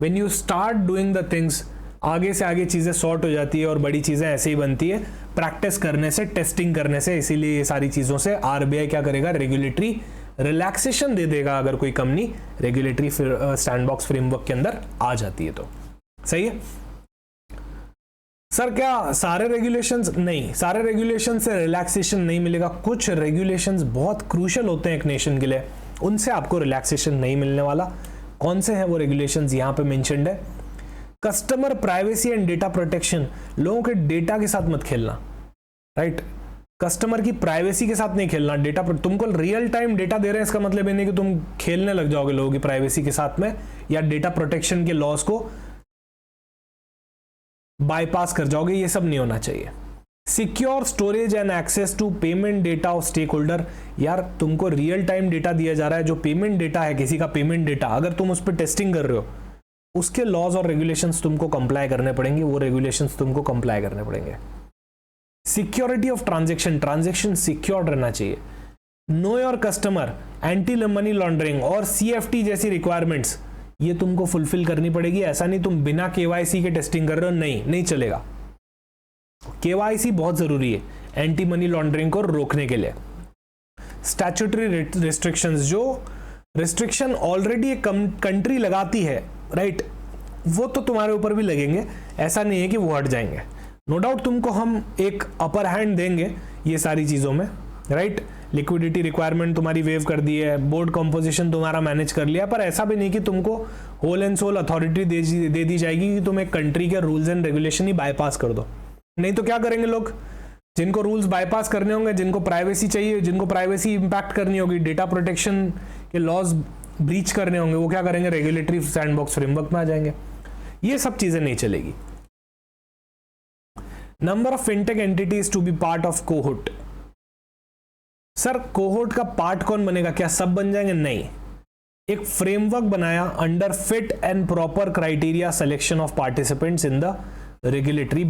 when you start doing the things, आगे से आगे चीजें सॉर्ट हो जाती है और बड़ी चीजें ऐसे ही बनती है प्रैक्टिस करने से, टेस्टिंग करने से। इसीलिए ये सारी चीजों से आरबीआई क्या करेगा, रेगुलेटरी रिलैक्सेशन दे देगा अगर कोई कंपनी रेगुलेटरी सैंडबॉक्स फ्रेमवर्क के अंदर आ जाती है तो। सही है सर, क्या सारे रेगुलेशंस? नहीं, सारे रेगुलेशन से रिलैक्सेशन नहीं मिलेगा। कुछ रेगुलेशंस बहुत क्रूशियल होते हैं एक नेशन के लिए, उनसे आपको रिलैक्सेशन नहीं मिलने वाला। कौन से हैं वो रेगुलेशंस? यहां पे मेंशन्ड है। Customer privacy and data protection, लोगों के डेटा के साथ मत खेलना। राइट, कस्टमर की प्राइवेसी के साथ नहीं खेलना। डेटा पर तुमको रियल टाइम डेटा दे रहे हैं, इसका मतलब ये नहीं कि तुम खेलने लग जाओगे लोगों की प्राइवेसी के साथ में, या डेटा प्रोटेक्शन के लॉस को बाईपास कर जाओगे, ये सब नहीं होना चाहिए। Secure storage and access to payment data of stakeholder, यार तुमको रियल टाइम डेटा दिया जा रहा है, जो पेमेंट डेटा है किसी का पेमेंट डेटा, अगर तुम उस पर टेस्टिंग कर रहे हो, उसके लॉज और रेगुलेशंस तुमको कंप्लाई करने पड़ेंगे, वो रेगुलेशंस तुमको कंप्लाई करने पड़ेंगे। Security of transaction, transaction secured रहना चाहिए। Know your customer, anti money laundering और CFT जैसी रिक्वायरमेंट्स, ये तुमको फुलफिल करनी पड़ेगी। ऐसा नहीं तुम बिना KYC के टेस्टिंग कर रहे हो, नहीं चलेगा। KYC बहुत जरूरी है एंटी मनी लॉन्ड्रिंग को रोकने के लिए। स्टैट्यूटरी रिस्ट्रिक्शंस, जो रिस्ट्रिक्शन ऑलरेडी एक कंट्री लगाती है, राइट, वो तो तुम्हारे ऊपर भी लगेंगे, ऐसा नहीं है कि वो हट जाएंगे। नो डाउट तुमको हम एक अपर हैंड देंगे ये सारी चीजों में, राइट। लिक्विडिटी रिक्वायरमेंट तुम्हारी वेव कर दी है, बोर्ड कॉम्पोजिशन तुम्हारा मैनेज कर लिया, पर ऐसा भी नहीं कि तुमको होल एंड सोल अथॉरिटी दे दी जाएगी कि तुम एक कंट्री के rules and regulation he bypass कर दो। नहीं तो क्या करेंगे लोग, जिनको रूल्स बाईपास करने होंगे, जिनको प्राइवेसी चाहिए, जिनको प्राइवेसी इंपैक्ट करनी होगी, डेटा प्रोटेक्शन के लॉज ब्रीच करने होंगे, वो क्या करेंगे, रेगुलेटरी सैंडबॉक्स फ्रेमवर्क में आ जाएंगे। ये सब चीजें नहीं चलेगी। Number of fintech entities to be part of cohort, sir cohort का पार्ट कौन बनेगा, क्या सब बन जाएंगे? नहीं, एक फ्रेमवर्क बनाया under fit and proper criteria selection of participants in the regulatory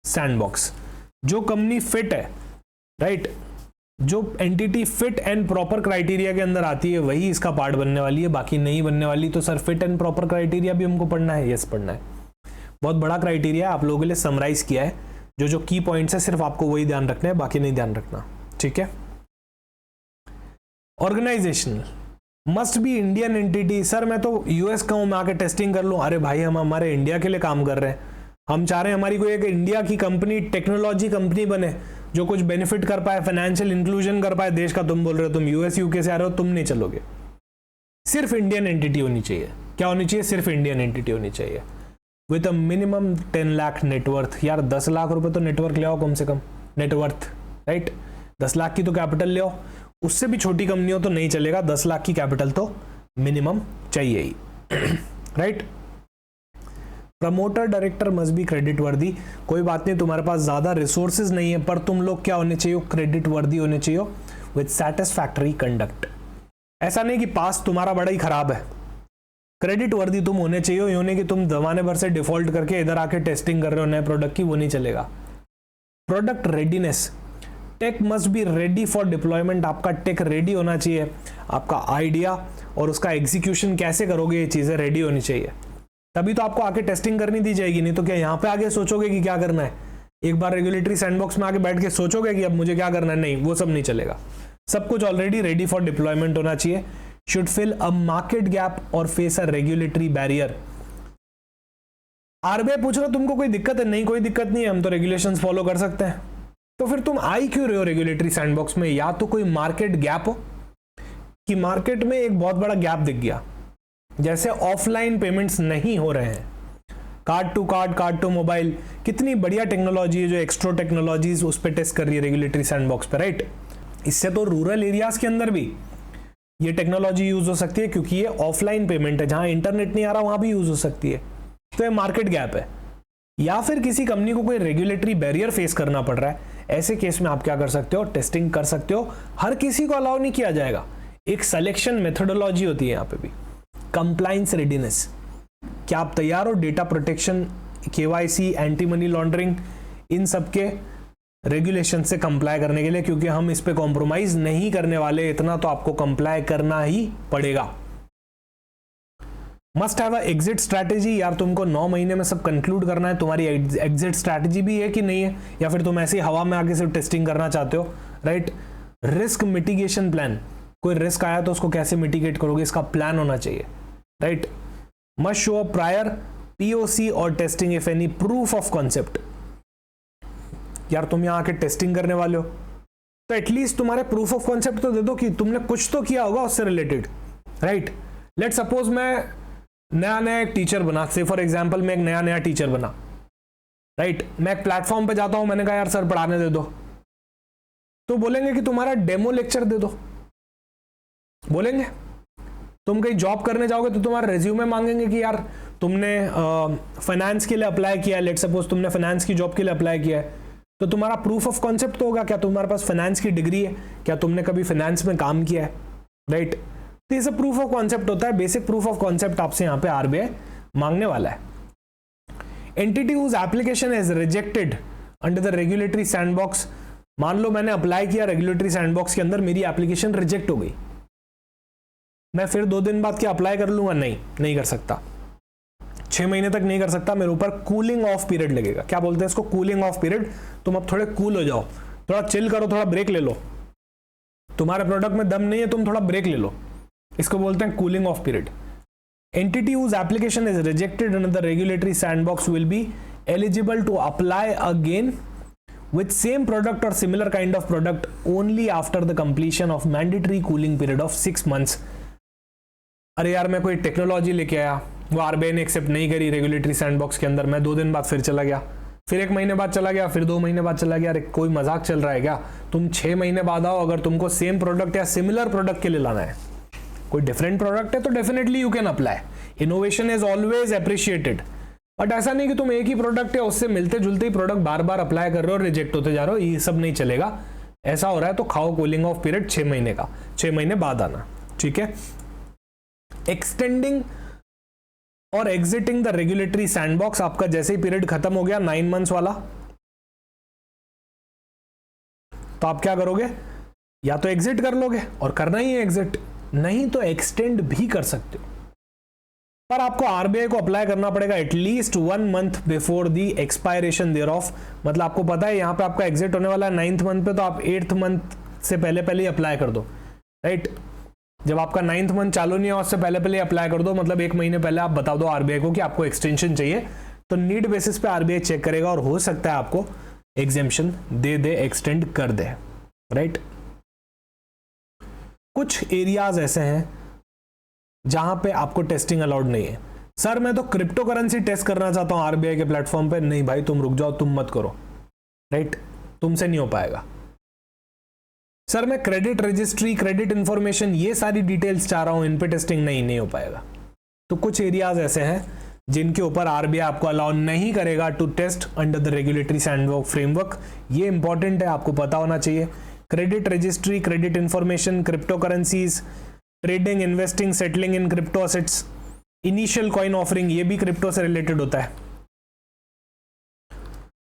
sandbox. जो कंपनी फिट है, राइट, जो entity fit and proper criteria के अंदर आती है वही इसका पार्ट बनने वाली है, बाकी नहीं बनने वाली। तो sir fit and proper criteria भी हमको पढ़ना है, यस पढ़ना है। बहुत बड़ा क्राइटेरिया आप लोगों के लिए समराइज किया है, जो जो की पॉइंट्स है सिर्फ आपको वही ध्यान रखना है, बाकी नहीं ध्यान रखना, ठीक है। Organisational must be Indian entity, sir मैं तो यूएस का हूं, मैं आके टेस्टिंग कर लूं, अरे भाई हम हमारे इंडिया के लिए काम कर रहे हैं, हम चाह रहे हैं हमारी कोई एक इंडिया की कंपनी, टेक्नोलॉजी कंपनी बने जो कुछ बेनिफिट कर पाए, फाइनेंशियल इंक्लूजन कर पाए देश का। तुम बोल रहे हो तुम यूएस यूके से आ रहे हो, तुम नहीं चलोगे, सिर्फ इंडियन एंटिटी होनी चाहिए। क्या होनी चाहिए? सिर्फ इंडियन एंटिटी होनी चाहिए with a minimum 10 lakh net worth. यार 10 लाख रुपए तो नेटवर्क ले आओ कम से कम, नेटवर्थ, राइट। 10 लाख की तो कैपिटल ले आओ, उससे भी छोटी कंपनी हो तो नहीं चलेगा, 10 लाख की कैपिटल तो मिनिमम चाहिए ही, right. Promoter director must be creditworthy. कोई बात नहीं, तुम्हारे पास ज्यादा रिसोर्सेज नहीं है, पर तुम लोग क्या होने चाहिए? क्रेडिट वर्दी होने चाहिए विद सैटिस्फैक्टरी कंडक्ट। ऐसा नहीं कि पास तुम्हारा बड़ा ही खराब है, क्रेडिट वर्दी तुम होने चाहिए। ये होने कि तुम जमाने भर से डिफॉल्ट करके इधर आके टेस्टिंग कर रहे हो नए प्रोडक्ट की, वो नहीं चलेगा। Product readiness, tech must be ready for deployment. आपका टेक रेडी होना चाहिए, आपका आइडिया और उसका एग्जीक्यूशन कैसे करोगे ये चीजें रेडी होनी चाहिए, तभी तो आपको आके टेस्टिंग करनी दी जाएगी। नहीं तो क्या यहाँ पे आगे सोचोगे कि क्या करना है, एक बार रेगुलेटरी सैंडबॉक्स में आके बैठ के सोचोगे कि अब मुझे क्या करना है? नहीं, वो सब नहीं चलेगा। सब कुछ ऑलरेडी रेडी फॉर डिप्लॉयमेंट होना चाहिए। Should fill a market gap और face a regulatory barrier. RBI पूछ रहा तुमको कोई दिक्कत है? नहीं, कोई दिक्कत नहीं है, हम तो रेगुलेशंस फॉलो कर सकते हैं। तो फिर तुम आई क्यों रहे हो रेगुलेटरी सैंडबॉक्स में? या तो कोई मार्केट गैप हो कि मार्केट में एक बहुत बड़ा गैप दिख गया, जैसे ऑफलाइन पेमेंट्स नहीं हो रहे हैं, card to card, card to mobile, कितनी बढ़िया टेक्नोलॉजी है जो एक्स्ट्रा टेक्नोलॉजीज उस पर टेस्ट कर रही है रेगुलेटरी सैंडबॉक्स पे, राइट। इससे तो रूरल एरियाज के अंदर भी ये टेक्नोलॉजी यूज हो सकती है, क्योंकि ये ऑफलाइन पेमेंट है, जहां इंटरनेट नहीं आ रहा वहां भी यूज हो सकती है। तो ये मार्केट गैप है। या फिर किसी कंपनी को कोई रेगुलेटरी बैरियर फेस करना पड़ रहा है, ऐसे केस में आप क्या कर सकते हो? टेस्टिंग कर सकते हो। हर किसी को अलाउ नहीं किया जाएगा, एक सिलेक्शन मेथोडोलॉजी होती है यहाँ पे भी। कंप्लायंस रेडीनेस, क्या आप तैयार हो data protection, KYC, anti money laundering, इन सब के रेगुलेशन से कंप्लाई करने के लिए? क्योंकि हम इस पे कॉम्प्रोमाइज नहीं करने वाले, इतना तो आपको कंप्लाई करना ही पड़ेगा। Must have a exit strategy. यार तुमको 9 महीने में सब कंक्लूड करना है, तुम्हारी एग्जिट स्ट्रैटेजी भी है कि नहीं है, या फिर तुम ऐसे हवा में आके सिर्फ टेस्टिंग करना चाहते हो, राइट। रिस्क मिटिगेशन प्लान, कोई रिस्क आया तो उसको कैसे मिटिगेट करोगे, इसका प्लान होना चाहिए, right. Must show a prior POC और testing if any proof of concept. यार तुम यहां आके टेस्टिंग करने वाले हो तो एटलीस्ट तुम्हारे प्रूफ ऑफ कॉन्सेप्ट तो दे दो कि तुमने कुछ तो किया होगा उससे रिलेटेड, राइट। लेट सपोज मैं नया एक टीचर बना, से फॉर एग्जांपल मैं एक नया टीचर बना, राइट। मैं एक प्लेटफॉर्म पे जाता हूं, मैंने कहा यार सर पढ़ाने दे दो, तो बोलेंगे कि तुम्हारा डेमो लेक्चर दे दो, बोलेंगे। तुम कहीं जॉब करने जाओगे तो तुम्हारा रेज्यूमे मांगेंगे कि यार तुमने फाइनेंस के लिए अप्लाई किया है, लेट सपोज तुमने फाइनेंस की जॉब के लिए अप्लाई किया है, तो तुम्हारा प्रूफ ऑफ कॉन्सेप्ट तो होगा, क्या तुम्हारे पास फाइनेंस की डिग्री है, क्या तुमने कभी फाइनेंस में काम किया है, राइट। तो ये सब प्रूफ ऑफ कॉन्सेप्ट होता है, बेसिक प्रूफ ऑफ कॉन्सेप्ट आपसे यहाँ पे आरबीआई मांगने वाला है। Entity whose application is rejected under the regulatory sandbox. मान लो मैंने अप्लाई किया रेगुलेटरी सैंडबॉक्स के अंदर, मेरी एप्लीकेशन रिजेक्ट हो गई, मैं फिर 2 दिन बाद क्या अप्लाई कर लूंगा? नहीं कर सकता, 6 महीने तक नहीं कर सकता। मेरे ऊपर कूलिंग ऑफ पीरियड लगेगा। क्या बोलते हैं इसको? Cooling off period. तुम अब थोड़े कूल हो जाओ, थोड़ा चिल करो, थोड़ा ब्रेक ले लो, तुम्हारे प्रोडक्ट में दम नहीं है, तुम थोड़ा ब्रेक ले लो, इसको बोलते हैं cooling off period. Entity whose application is rejected under the regulatory sandbox will be eligible to apply again with same product or similar kind of product only after the completion of mandatory cooling period of 6 months। अरे यार मैं कोई technology लेके आया, वो RBI ने accept नहीं करी रेगुलेटरी सैंडबॉक्स के अंदर, मैं 2 दिन बाद फिर चला गया, फिर 1 महीने बाद चला गया, फिर 2 महीने बाद चला गया। अरे कोई मजाक चल रहा है क्या? तुम 6 महीने बाद आओ, अगर तुमको सेम प्रोडक्ट या सिमिलर प्रोडक्ट के लिए लाना है, कोई डिफरेंट प्रोडक्ट है तो definitely you can apply. Innovation is always appreciated, but ऐसा नहीं कि तुम एक ही प्रोडक्ट है उससे मिलते जुलते ही प्रोडक्ट बार बार अप्लाई कर रहे हो और रिजेक्ट होते जा रहे हो, ये सब नहीं चलेगा। ऐसा हो रहा है तो खाओ कूलिंग ऑफ पीरियड 6 महीने का, 6 महीने बाद आना, ठीक है। एक्सटेंडिंग और एग्जिटिंग द रेगुलेटरी सैंडबॉक्स, आपका जैसे ही पीरियड खत्म हो गया 9 मंथ्स वाला, तो आप क्या करोगे? या तो एग्जिट कर लोगे, और करना ही है एग्जिट, नहीं तो एक्सटेंड भी कर सकते हो, पर आपको आरबीआई को अप्लाई करना पड़ेगा at least 1 month before the expiration thereof. मतलब आपको पता है यहाँ पे आपका एग्जिट होने वाला है 9th मंथ पे, तो आप 8th मंथ से पहले अप्लाई कर दो, राइट। जब आपका 9th मंथ चालू नहीं है उससे पहले अप्लाई कर दो, मतलब 1 महीने पहले आप बता दो आरबीआई को कि आपको एक्सटेंशन चाहिए, तो नीड बेसिस पे आरबीआई चेक करेगा और हो सकता है आपको एग्जेम्पशन दे, एक्सटेंड कर दे, राइट। कुछ एरियाज ऐसे हैं जहां पे आपको टेस्टिंग अलाउड नहीं है। सर मैं तो क्रिप्टो करेंसी टेस्ट करना चाहता हूं आरबीआई के प्लेटफॉर्म पे। नहीं भाई तुम रुक जाओ, तुम मत करो, राइट, तुमसे नहीं हो पाएगा। सर मैं क्रेडिट रजिस्ट्री, क्रेडिट इंफॉर्मेशन, ये सारी डिटेल्स चाह रहा हूं, इन पे टेस्टिंग नहीं हो पाएगा। तो कुछ एरियाज ऐसे हैं जिनके ऊपर आरबीआई आपको अलाउ नहीं करेगा to test under the regulatory sandbox framework. ये इंपॉर्टेंट है, आपको पता होना चाहिए। Credit registry, credit information, cryptocurrencies, trading, investing, settling in crypto assets, initial coin offering, ये भी क्रिप्टो से रिलेटेड होता है।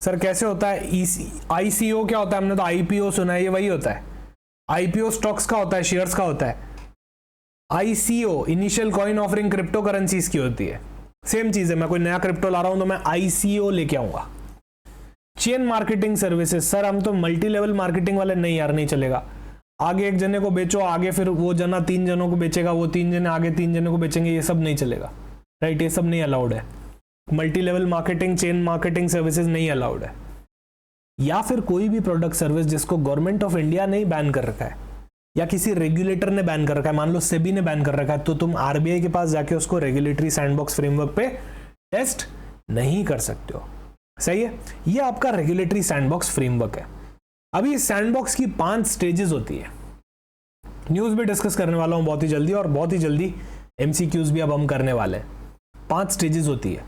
सर कैसे होता है? आईसीओ क्या होता है? हमने तो आईपीओ सुना है, ये वही होता है। आईपीओ स्टॉक्स का होता है, शेयर्स का होता है। ICO initial coin offering crypto currencies की होती है। सेम चीज है, मैं कोई नया क्रिप्टो ला रहा हूं तो मैं आईसीओ लेके आऊंगा। चेन मार्केटिंग सर्विसेज, सर हम तो मल्टी लेवल मार्केटिंग वाले, नहीं यार नहीं चलेगा। आगे एक जने को बेचो, आगे फिर वो जना 3 जनों को बेचेगा, वो 3 जने आगे 3 जनों को बेचेंगे, ये सब नहीं चलेगा, राइट, ये सब नहीं अलाउड है। Multi level marketing, chain marketing services नहीं अलाउड है। या फिर कोई भी प्रोडक्ट सर्विस जिसको गवर्नमेंट ऑफ इंडिया ने बैन कर रखा है या किसी रेगुलेटर ने बैन कर रखा है, मान लो सेबी ने बैन कर रखा है, तो तुम आरबीआई के पास जाके उसको रेगुलेटरी सैंडबॉक्स फ्रेमवर्क पे टेस्ट नहीं कर सकते हो। सही है, ये आपका रेगुलेटरी सैंडबॉक्स फ्रेमवर्क है। अभी इस सैंडबॉक्स की 5 स्टेजेस होती है। न्यूज भी डिस्कस करने वाला हूं बहुत ही जल्दी, और बहुत ही जल्दी एमसीक्यूज भी अब हम करने वाले हैं। 5 स्टेजेस होती है,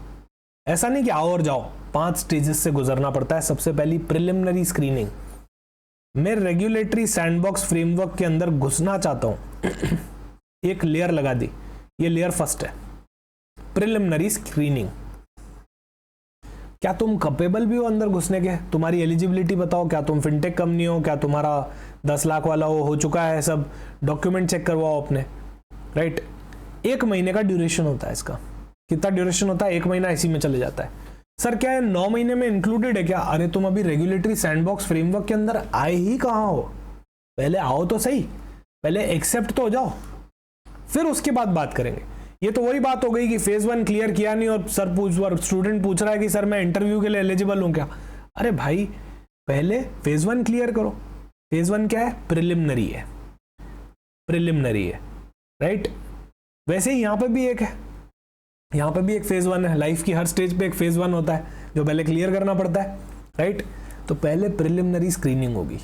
ऐसा नहीं कि आओ और जाओ, 5 स्टेजेस से गुजरना पड़ता है। सबसे पहली प्रिलिमिनरी स्क्रीनिंग। मैं रेगुलेटरी सैंडबॉक्स फ्रेमवर्क के अंदर घुसना चाहता हूं, एक लेयर लगा दी, ये लेयर फर्स्ट है, प्रिलिमिनरी स्क्रीनिंग। क्या तुम कैपेबल भी हो अंदर घुसने के? तुम्हारी एलिजिबिलिटी बताओ, क्या तुम फिनटेक कंपनी हो, क्या तुम्हारा 10 लाख वाला हो चुका है, सब डॉक्यूमेंट चेक करवाओ अपने, राइट। 1 महीने का ड्यूरेशन होता है इसका। कितना ड्यूरेशन होता है? 1 महीना इसी में चले जाता है। सर क्या है 9 महीने में इंक्लूडेड है क्या? अरे तुम अभी रेगुलेटरी सैंडबॉक्स फ्रेमवर्क के अंदर आए ही कहां हो? पहले आओ तो सही, पहले एक्सेप्ट तो हो जाओ, फिर उसके बाद बात करेंगे। ये तो वही बात हो गई कि फेज 1 क्लियर किया नहीं और स्टूडेंट पूछ रहा है कि सर मैं इंटरव्यू के लिए एलिजिबल हूं क्या? अरे भाई पहले फेज 1 क्लियर करो। फेज 1 क्या है? प्रिलिमिनरी है, प्रिलिमिनरी है, राइट। वैसे ही यहां पे भी एक है, यहां पे भी एक फेज 1 है। लाइफ की हर स्टेज पे एक फेज 1 होता है जो पहले क्लियर करना पड़ता है, राइट। तो पहले प्रिलिमिनरी स्क्रीनिंग होगी,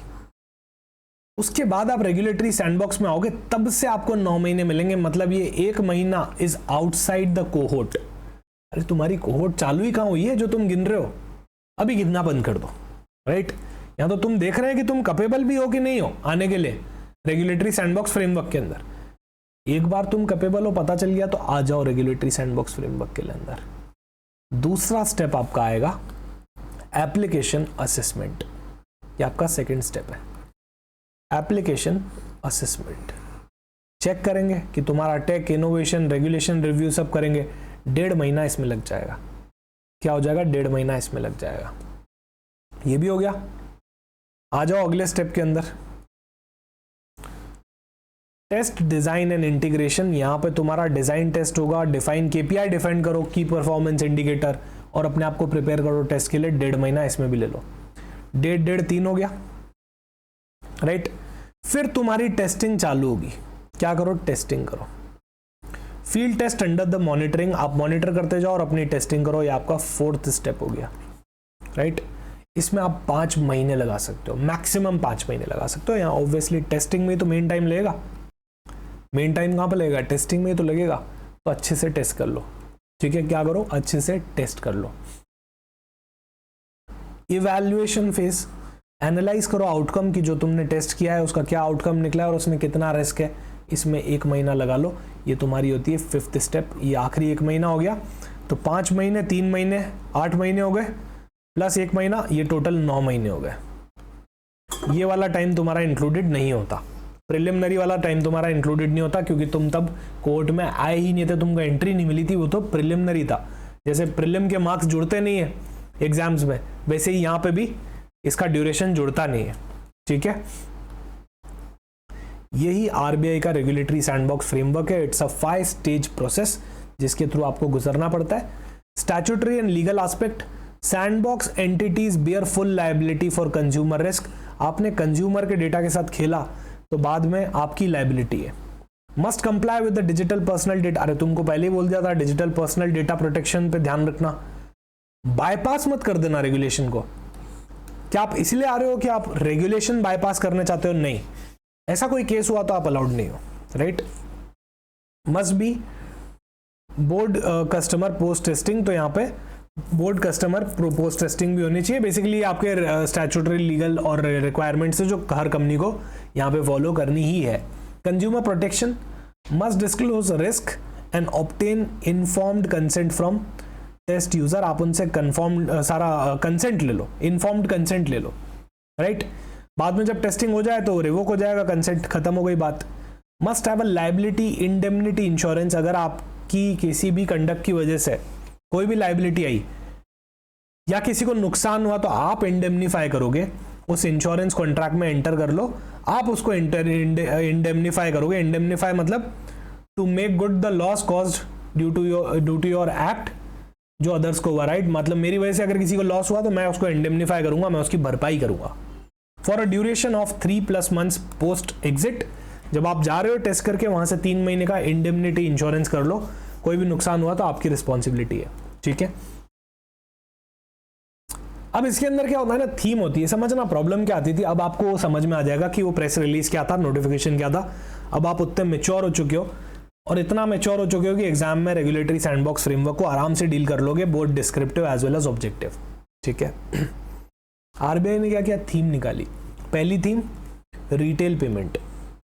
उसके बाद आप रेगुलेटरी सैंडबॉक्स में आओगे, तब से आपको 9 महीने मिलेंगे। मतलब ये 1 महीना इज आउटसाइड द कोहोर्ट। अरे तुम्हारी कोहोर्ट चालू ही कहां हुई है जो तुम गिन रहे हो? अभी गिनना बंद कर दो, राइट। यहां तो तुम देख रहे हैं कि तुम कैपेबल भी हो कि नहीं हो आने के लिए रेगुलेटरी सैंडबॉक्स फ्रेमवर्क के अंदर। एक बार तुम कैपेबल हो, पता चल गया, तो आ जाओ रेगुलेटरी सैंडबॉक्स फ्रेमवर्क के अंदर। दूसरा स्टेप आपका आएगा एप्लीकेशन असेसमेंट। ये आपका सेकंड स्टेप है, एप्लीकेशन असेसमेंट। चेक करेंगे कि तुम्हारा टेक, इनोवेशन, रेगुलेशन रिव्यू सब करेंगे। 1.5 महीना इसमें लग जाएगा। क्या हो जाएगा? 1.5 महीना इसमें लग जाएगा। ये भी हो गया। आ जाओ अगले स्टेप के अंदर, टेस्ट, डिजाइन एंड इंटीग्रेशन। यहां पे तुम्हारा डिजाइन टेस्ट होगा। डिफाइन केपीआई डिफाइन करो, की परफॉर्मेंस इंडिकेटर, और अपने आप को प्रिपेयर करो टेस्ट के लिए। 1.5 महीना इसमें भी ले लो। 1.5 3 हो गया, राइट। फिर तुम्हारी टेस्टिंग चालू होगी। क्या करो? टेस्टिंग करो। Field test under the monitoring, आप मॉनिटर करते जाओ और अपनी टेस्टिंग करो। ये आपका 4th स्टेप हो गया, राइट। इसमें आप 5 महीने लगा सकते हो, मैक्सिमम 5 महीने लगा सकते हो। यहाँ ऑब्वियसली टेस्टिंग में तो मेन टाइम लगेगा। मेन टाइम कहाँ पे लगेगा? टेस्टिंग में तो लगेगा। तो अच्छे से टेस्ट कर लो, ठीक है। क्या करो? अच्छे से टेस्ट कर लो। इवैल्यूएशन फेज, एनालाइज करो आउटकम की, जो तुमने टेस्ट किया है उसका क्या आउटकम निकला है और उसमें कितना रिस्क है। इसमें 1 महीना लगा लो। ये तुम्हारी होती है 5th स्टेप। ये आखिरी 1 महीना हो गया। तो 5 महीने, 3 महीने, 8 महीने हो गए, प्लस 1 महीना, ये टोटल 9 महीने हो गए। ये वाला टाइम तुम्हारा इंक्लूडेड नहीं होता, प्रिलिमिनरी वाला टाइम तुम्हारा इंक्लूडेड नहीं होता, क्योंकि तुम तब कोर्ट में आए ही नहीं थे, तुमको एंट्री नहीं मिली थी। वो तो प्रिलिमिनरी था। जैसे प्रिलिम के मार्क्स जुड़ते नहीं है एग्जाम्स में, वैसे ही यहाँ पे भी इसका ड्यूरेशन जुड़ता नहीं है, ठीक है। यही आरबीआई का रेगुलेटरी सैंडबॉक्स फ्रेमवर्क है। इट्स अ 5 स्टेज प्रोसेस जिसके थ्रू आपको गुजरना पड़ता है। Statutory and legal aspect, sandbox entities bear full liability for consumer risk. आपने कंज्यूमर के डेटा के साथ खेला तो बाद में आपकी लायबिलिटी है। Must comply with the digital personal data, अरे तुमको पहले ही बोल दिया था डिजिटल पर्सनल डेटा प्रोटेक्शन पे ध्यान रखना, बाईपास मत कर देना रेगुलेशन को। क्या आप इसलिए आ रहे हो कि आप रेगुलेशन बाईपास करना चाहते हो? नहीं, ऐसा कोई केस हुआ तो आप अलाउड नहीं हो, right. Must be board customer post testing, तो यहाँ पे बोर्ड कस्टमर पोस्ट टेस्टिंग भी होनी चाहिए। बेसिकली आपके स्टैट्यूटरी लीगल और रिक्वायरमेंट्स है जो हर कंपनी को यहाँ पे फॉलो करनी ही है। Consumer protection must disclose risk and obtain informed consent from test user, आप उनसे कन्फर्म सारा कंसेंट ले लो, इन्फॉर्म्ड कंसेंट ले लो, राइट। बाद में जब टेस्टिंग हो जाए तो रिवोक हो जाएगा, कंसेंट खत्म हो गई बात। Must have a liability indemnity insurance, अगर आपकी किसी भी कंडक्ट की वजह से कोई भी लायबिलिटी आई या किसी को नुकसान हुआ तो आप इंडेमनीफाई करोगे, उस इंश्योरेंस कॉन्ट्रैक्ट में एंटर कर लो, आप उसको इंडेमनीफाई करोगे। इंडेमनीफाई मतलब to make good the loss caused due to your act जो अदर्स को हुआ, राइट। मतलब मेरी वजह से अगर किसी को लॉस हुआ तो मैं उसको इंडेमनीफाई करूंगा, मैं उसकी भरपाई करूंगा। For a duration of 3+ months post exit, जब आप जा रहे हो टेस्ट करके वहां से 3 महीने का इंडेमनिटी इंश्योरेंस कर लो, कोई भी नुकसान हुआ तो आपकी रिस्पॉन्सिबिलिटी है, ठीक है। अब इसके अंदर क्या होता है ना, थीम होती है, समझना प्रॉब्लम क्या आती थी। अब आपको समझ में आ जाएगा कि वो प्रेस रिलीज क्या था, नोटिफिकेशन क्या था। अब आप उतने मैच्योर हो चुके हो और इतना मैच्योर हो चुके हो कि एग्जाम में रेगुलेटरी सैंडबॉक्स फ्रेमवर्क को आराम से डील कर लोगे, both descriptive as well as objective, ठीक है। आरबीआई ने क्या किया, थीम निकाली। पहली थीम रिटेल पेमेंट,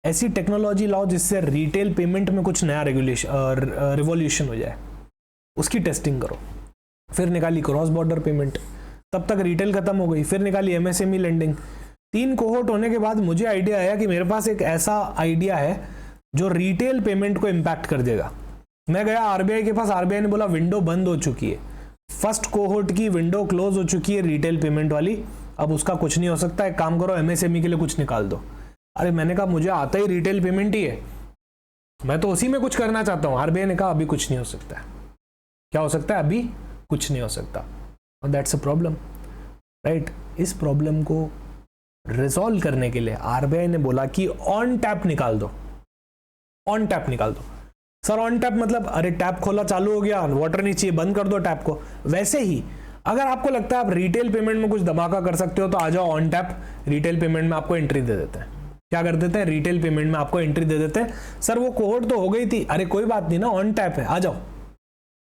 ऐसी टेक्नोलॉजी लाओ जिससे रिटेल पेमेंट में कुछ नया रिवॉल्यूशन हो जाए, उसकी टेस्टिंग करो। फिर निकाली क्रॉस बॉर्डर पेमेंट, तब तक रिटेल खत्म हो गई। फिर निकाली एमएसएमई लेंडिंग। 3 कोहोर्ट होने के बाद मुझे आइडिया आया कि मेरे पास एक ऐसा आइडिया है जो रिटेल पेमेंट को इंपैक्ट कर देगा। मैं गया आरबीआई के पास, आरबीआई ने बोला विंडो बंद हो चुकी है, फर्स्ट कोहोर्ट की विंडो क्लोज हो चुकी है रिटेल पेमेंट वाली, अब उसका कुछ नहीं हो सकता, एक काम करो एमएसएमई के लिए कुछ निकाल दो। अरे मैंने कहा मुझे आता ही रिटेल पेमेंट ही है, मैं तो उसी में कुछ करना चाहता हूँ। आरबीआई ने कहा अभी कुछ नहीं हो सकता है। क्या हो सकता है? अभी कुछ नहीं हो सकता, और दैट्स अ प्रॉब्लम, राइट। इस प्रॉब्लम को रिजॉल्व करने के लिए आरबीआई ने बोला कि ऑन टैप निकाल दो, ऑन टैप निकाल दो। सर ऑन टैप मतलब अरे टैप खोला चालू हो गया, वाटर नहीं चाहिए, बंद कर दो टैप को। वैसे ही अगर आपको लगता है आप रिटेल पेमेंट में कुछ धमाका कर सकते हो तो आ जाओ ऑन टैप, रिटेल पेमेंट में आपको एंट्री दे देते हैं। क्या कर देते हैं? रिटेल पेमेंट में आपको एंट्री दे देते हैं। सर वो कोहोर्ट तो हो गई थी, अरे कोई बात नहीं ना, ऑन टैप है, आ जाओ,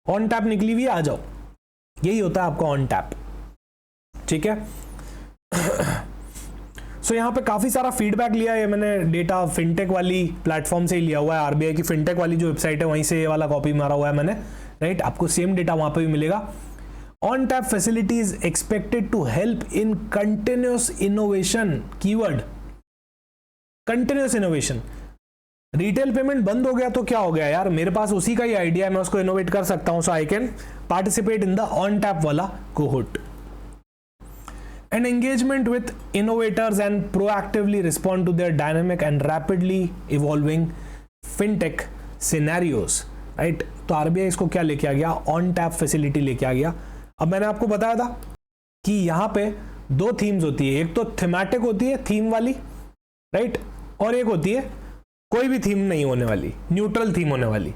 ऑन टैप निकली हुई आ जाओ। यही होता है आपका ऑन टैप, ठीक है। सो यहाँ पे काफी सारा फीडबैक लिया है मैंने, डेटा फिनटेक वाली प्लेटफॉर्म से ही लिया हुआ है, आरबीआई की फिनटेक वाली जो वेबसाइट है वहीं से ये वाला कॉपी मारा हुआ है मैंने, राइट। आपको सेम डेटा वहां पे भी मिलेगा। On tap facility is expected to help in continuous innovation, keyword continuous innovation. Retail payment बंद हो गया तो क्या हो गया यार, मेरे पास उसी का ही आइडिया है, मैं उसको इनोवेट कर सकता हूं, so I can participate in the on tap वाला cohort. And engagement with innovators and proactively respond to their dynamic and rapidly evolving fintech scenarios, right? तो आरबीआई इसको क्या लेके आ गया, ऑन टैप फैसिलिटी लेके आ गया। अब मैंने आपको बताया था कि यहाँ पे 2 थीम्स होती है, एक तो थीमेटिक होती है, थीम वाली, राइट, और एक होती है कोई भी थीम नहीं होने वाली, न्यूट्रल थीम होने वाली।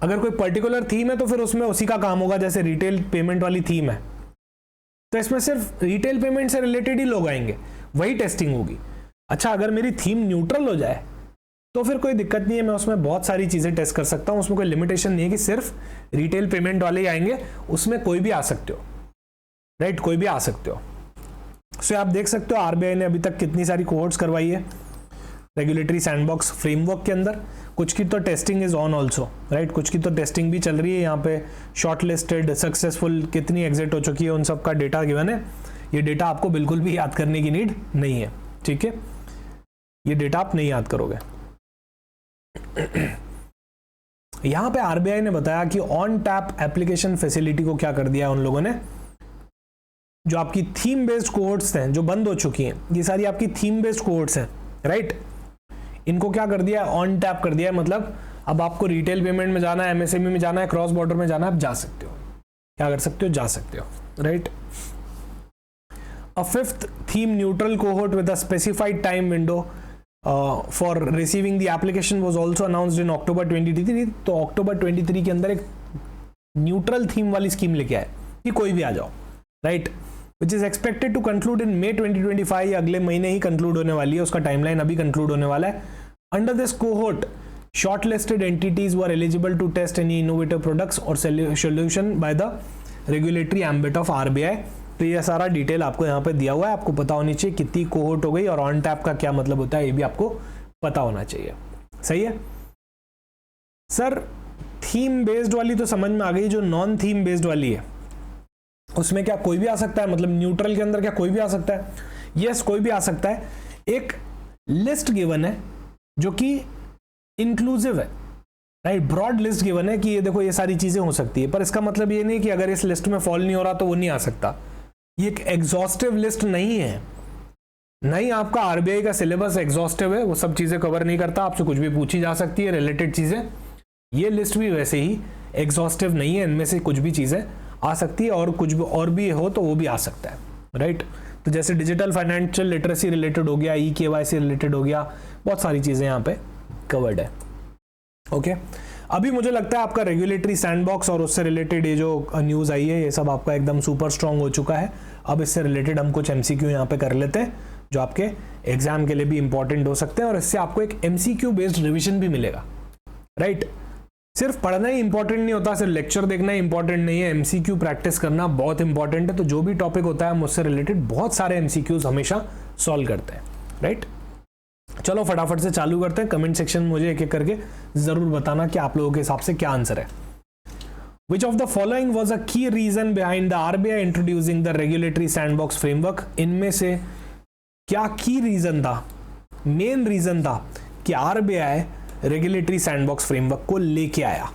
अगर कोई पर्टिकुलर थीम है तो फिर उसमें उसी का काम होगा, जैसे रिटेल पेमेंट वाली थीम है तो इसमें सिर्फ रिटेल पेमेंट से रिलेटेड ही लोग आएंगे, वही टेस्टिंग होगी। अच्छा अगर मेरी थीम न्यूट्रल हो जाए तो फिर कोई दिक्कत नहीं है, मैं उसमें बहुत सारी चीजें टेस्ट कर सकता हूं, उसमें कोई लिमिटेशन नहीं है कि सिर्फ रिटेल पेमेंट वाले ही आएंगे, उसमें कोई भी आ सकते हो, राइट, कोई भी आ सकते हो। सो आप देख सकते हो आरबीआई ने अभी तक कितनी सारी कोहोर्ट्स करवाई है रेगुलेटरी सैंडबॉक्स फ्रेमवर्क के अंदर। कुछ की तो testing is on also, right, कुछ की तो टेस्टिंग भी चल रही है। यहाँ पे शॉर्ट लिस्टेड, सक्सेसफुल कितनी एग्जिट हो चुकी है, उन सब का डेटा गिवन है। ये डेटा आपको बिल्कुल भी याद करने की नीड नहीं है, ठीक है, ये डेटा आप नहीं याद करोगे। यहाँ पे आरबीआई ने बताया कि ऑन टैप एप्लीकेशन फैसिलिटी को क्या कर दिया है उन लोगों ने, जो आपकी थीम बेस्ड कोहोर्ट्स हैं जो बंद हो चुकी हैं, ये सारी आपकी थीम बेस्ड कोहोर्ट्स हैं, राइट, इनको क्या कर दिया है, ऑन टैप कर दिया है। मतलब अब आपको रिटेल पेमेंट में जाना है, एमएसएमई में जाना है, क्रॉस बॉर्डर में जाना है, आप जा सकते हो। क्या कर सकते हो? जा सकते हो, right. A 5th theme neutral cohort with a specified time window for receiving the application was also announced in October 2023। तो अक्टूबर 23 के अंदर एक न्यूट्रल थीम वाली स्कीम लेके आए कि कोई भी आ जाओ, right, which is expected to conclude in May 2025। अगले महीने ही कंक्लूड होने वाली है, उसका टाइमलाइन अभी कंक्लूड होने वाला है। Under this cohort shortlisted entities were eligible to test any innovative products or solution by the regulatory ambit of RBI। तो ये सारा डिटेल आपको यहाँ पे दिया हुआ है, आपको पता होनी चाहिए कितनी कोहोर्ट हो गई और ऑन टैप का क्या मतलब होता है, ये भी आपको पता होना चाहिए। सही है सर। थीम बेस्ड वाली तो समझ में आ गई, जो नॉन थीम बेस्ड वाली है उसमें क्या कोई भी आ सकता है, मतलब न्यूट्रल के अंदर क्या कोई भी आ सकता है? यस, कोई भी आ सकता है। एक लिस्ट गिवन है जो कि इंक्लूसिव है, राइट, ब्रॉड लिस्ट गिवन है कि ये देखो ये सारी चीजें हो सकती है, पर इसका मतलब ये नहीं कि अगर इस लिस्ट में फॉल नहीं हो रहा तो वो नहीं आ सकता। ये एक एग्जॉस्टिव लिस्ट नहीं है, नहीं आपका आरबीआई का सिलेबस एग्जॉस्टिव है, वो सब चीजें कवर नहीं करता, आपसे कुछ भी पूछी जा सकती है रिलेटेड चीजें। ये लिस्ट भी वैसे ही एग्जॉस्टिव नहीं है, इनमें से कुछ भी चीजें आ सकती है और कुछ भी और भी हो तो वो भी आ सकता है, राइट। तो जैसे डिजिटल फाइनेंशियल लिटरेसी रिलेटेड हो गया, EKYC रिलेटेड हो गया, बहुत सारी चीजें यहाँ पे कवर्ड है। ओके, अभी मुझे लगता है आपका रेगुलेटरी सैंडबॉक्स और उससे रिलेटेड ये जो न्यूज़ आई है ये सब आपका एकदम सुपर स्ट्रांग हो चुका है। अब इससे रिलेटेड हम कुछ MCQ यहाँ पे कर लेते हैं जो आपके एग्जाम के लिए भी इंपॉर्टेंट हो सकते हैं और इससे आपको एक MCQ बेस्ड रिविजन भी मिलेगा, राइट। सिर्फ पढ़ना ही इंपॉर्टेंट नहीं होता, सिर्फ लेक्चर देखना ही इंपॉर्टेंट नहीं है, MCQ प्रैक्टिस करना बहुत इंपॉर्टेंट है। तो जो भी टॉपिक होता है हम उससे रिलेटेड बहुत सारे MCQs हमेशा सॉल्व करते हैं, राइट। चलो फटाफट से चालू करते हैं। कमेंट सेक्शन में मुझे एक एक करके जरूर बताना कि आप लोगों के हिसाब से क्या आंसर है। Which of the following was a key reason behind the RBI introducing the regulatory sandbox framework? इनमें से क्या की रीजन था, मेन रीजन था कि RBI रेगुलेटरी सैंडबॉक्स फ्रेमवर्क को लेके आया?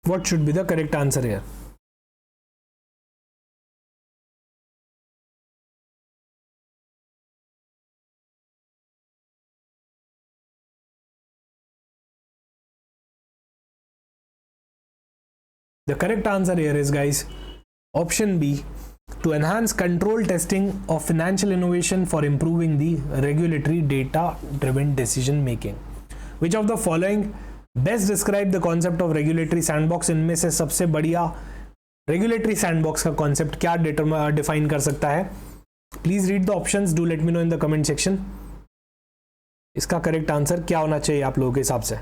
What should be the correct answer here? The correct answer here is, guys, option B, to enhance control testing of financial innovation for improving the regulatory data driven decision making. Which of the following best describe the concept of regulatory sandbox? इनमें से सबसे बढ़िया regulatory sandbox का concept क्या define कर सकता है? Please read the options, do let me know in the comment section. इसका करेक्ट आंसर क्या होना चाहिए आप लोगों के हिसाब से?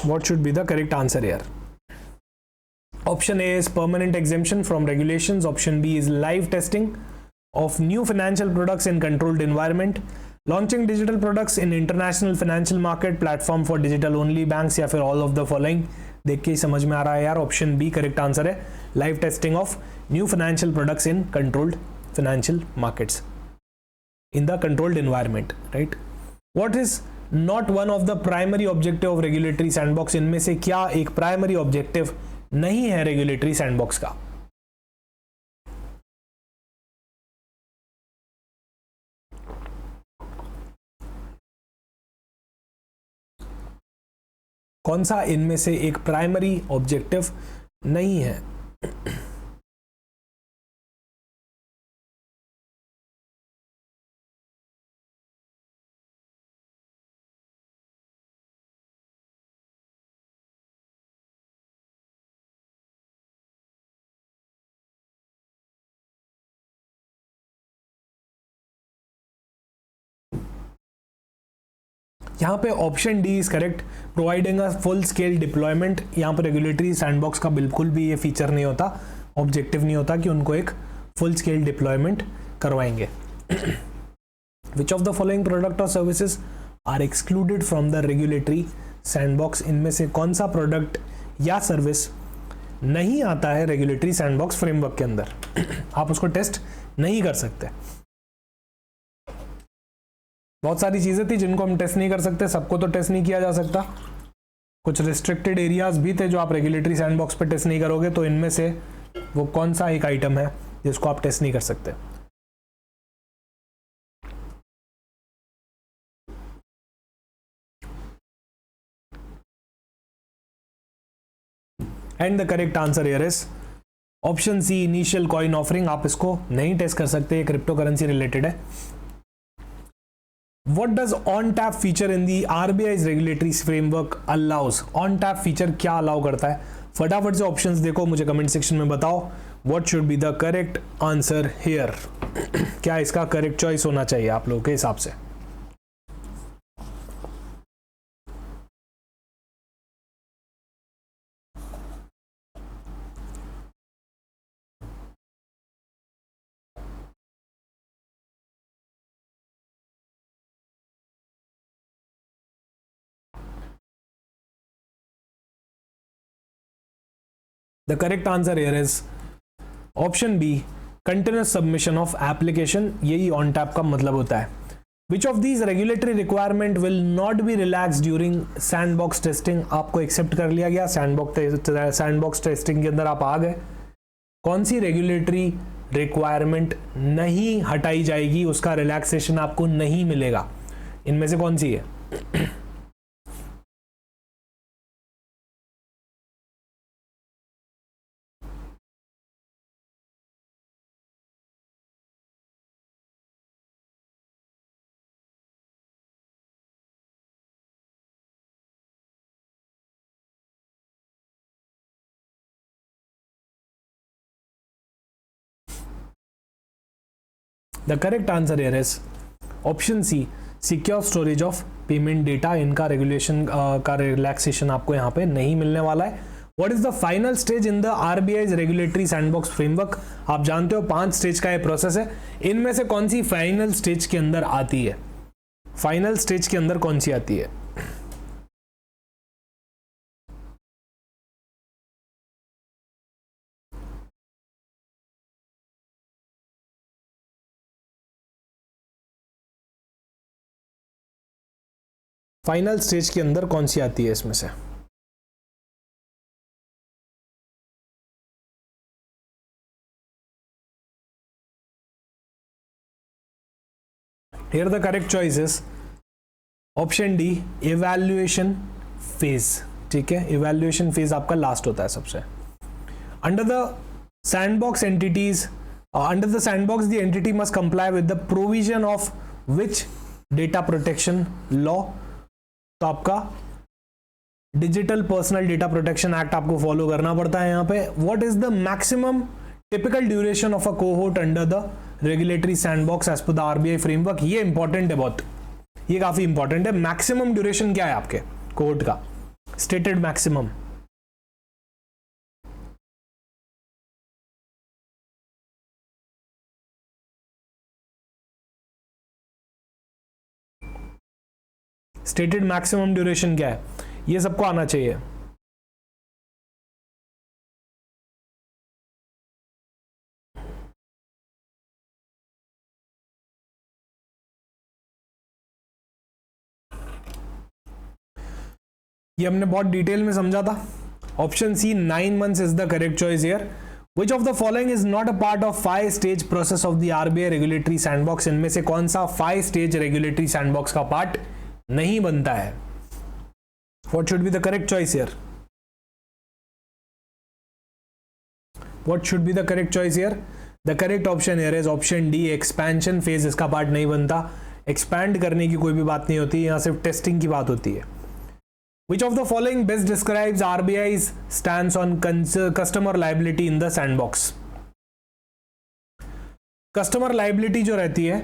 What should be the correct answer here? Option A is permanent exemption from regulations, option B is live testing of new financial products in controlled environment, launching digital products in international financial market, platform for digital only banks, या फिर all of the following. देख के ही समझ में आ रहा है यार, option B correct answer है, live testing of new financial products in controlled financial markets in the controlled environment, right. What is not one of the primary objective of regulatory sandbox? इनमें से क्या एक प्राइमरी ऑब्जेक्टिव नहीं है regulatory sandbox का? कौन सा इनमें से एक प्राइमरी ऑब्जेक्टिव नहीं है? यहाँ पे option D is correct, providing a full scale deployment. यहाँ पर रेगुलेटरी सैंडबॉक्स का बिल्कुल भी ये फीचर नहीं होता, ऑब्जेक्टिव नहीं होता कि उनको एक फुल स्केल डिप्लॉयमेंट करवाएंगे। Which of the following product और services are excluded from the regulatory sandbox? इनमें से कौन सा प्रोडक्ट या सर्विस नहीं आता है रेगुलेटरी सैंडबॉक्स फ्रेमवर्क के अंदर? आप उसको टेस्ट नहीं कर सकते। बहुत सारी चीज़ें थी जिनको हम टेस्ट नहीं कर सकते, सबको तो टेस्ट नहीं किया जा सकता। कुछ रिस्ट्रिक्टेड एरियाज भी थे जो आप रेगुलेटरी सैंडबॉक्स पे टेस्ट नहीं करोगे, तो इनमें से वो कौन सा एक आइटम है जिसको आप टेस्ट नहीं कर सकते। And the correct answer here is option C, initial coin offering. आप इसको नहीं टेस्ट कर सकते, ये क्रिप्टो करेंसी रिलेटेड है। What does on tap feature in the RBI's regulatory framework allows? On tap feature क्या अलाउ करता है? फटाफट से ऑप्शंस देखो, मुझे कमेंट सेक्शन में बताओ। What should be the correct answer here? क्या इसका करेक्ट चॉइस होना चाहिए आप लोगों के हिसाब से? The correct answer here is option B, continuous submission of application। यही on tap का मतलब होता है। Which of these regulatory requirement will not be relaxed during sandbox testing? आपको एक्सेप्ट कर लिया गया, सैंडबॉक्स टेस्टिंग के अंदर आप आ गए। कौन सी रेगुलेटरी रिक्वायरमेंट नहीं हटाई जाएगी, उसका रिलैक्सेशन आपको नहीं मिलेगा, इनमें से कौन सी है? The correct answer here is option C, secure storage of payment data. इनका रेगुलेशन का रिलैक्सेशन आपको यहाँ पे नहीं मिलने वाला है। What is the final stage in the RBI regulatory sandbox framework? आप जानते हो 5 स्टेज का ये प्रोसेस है, इनमें से कौन सी फाइनल स्टेज के अंदर आती है? फाइनल स्टेज के अंदर कौन सी आती है? फाइनल स्टेज के अंदर कौन सी आती है इसमें से? Here the correct choice is option D, evaluation phase. ठीक है, इवैल्यूएशन फेज आपका लास्ट होता है सबसे। Under the sandbox entities, under the sandbox the entity must comply with the provision of which data protection law? तो आपका digital personal data protection act आपको follow करना पड़ता है यहाँ पे। What is the maximum typical duration of a cohort under the regulatory sandbox as per the RBI framework? ये important है बहुत, ये काफी इंपॉर्टेंट है। मैक्सिमम ड्यूरेशन क्या है आपके कोहोर्ट का? Stated maximum. Stated maximum duration क्या है, ये सबको आना चाहिए। ये हमने बहुत डिटेल में समझा था। Option C 9 months is the correct choice here. Which of the following is not a part of 5-stage process of the RBI regulatory sandbox? इनमें से कौन सा 5-stage regulatory sandbox का पार्ट नहीं बनता है? What should be the correct choice here? What should be the correct choice here? The correct option here is option D, expansion phase। इसका part नहीं बनता। एक्सपैंड करने की कोई भी बात नहीं होती, यहां सिर्फ टेस्टिंग की बात होती है। Which of the following best describes RBI's stance on customer liability in the sandbox? Customer liability जो रहती है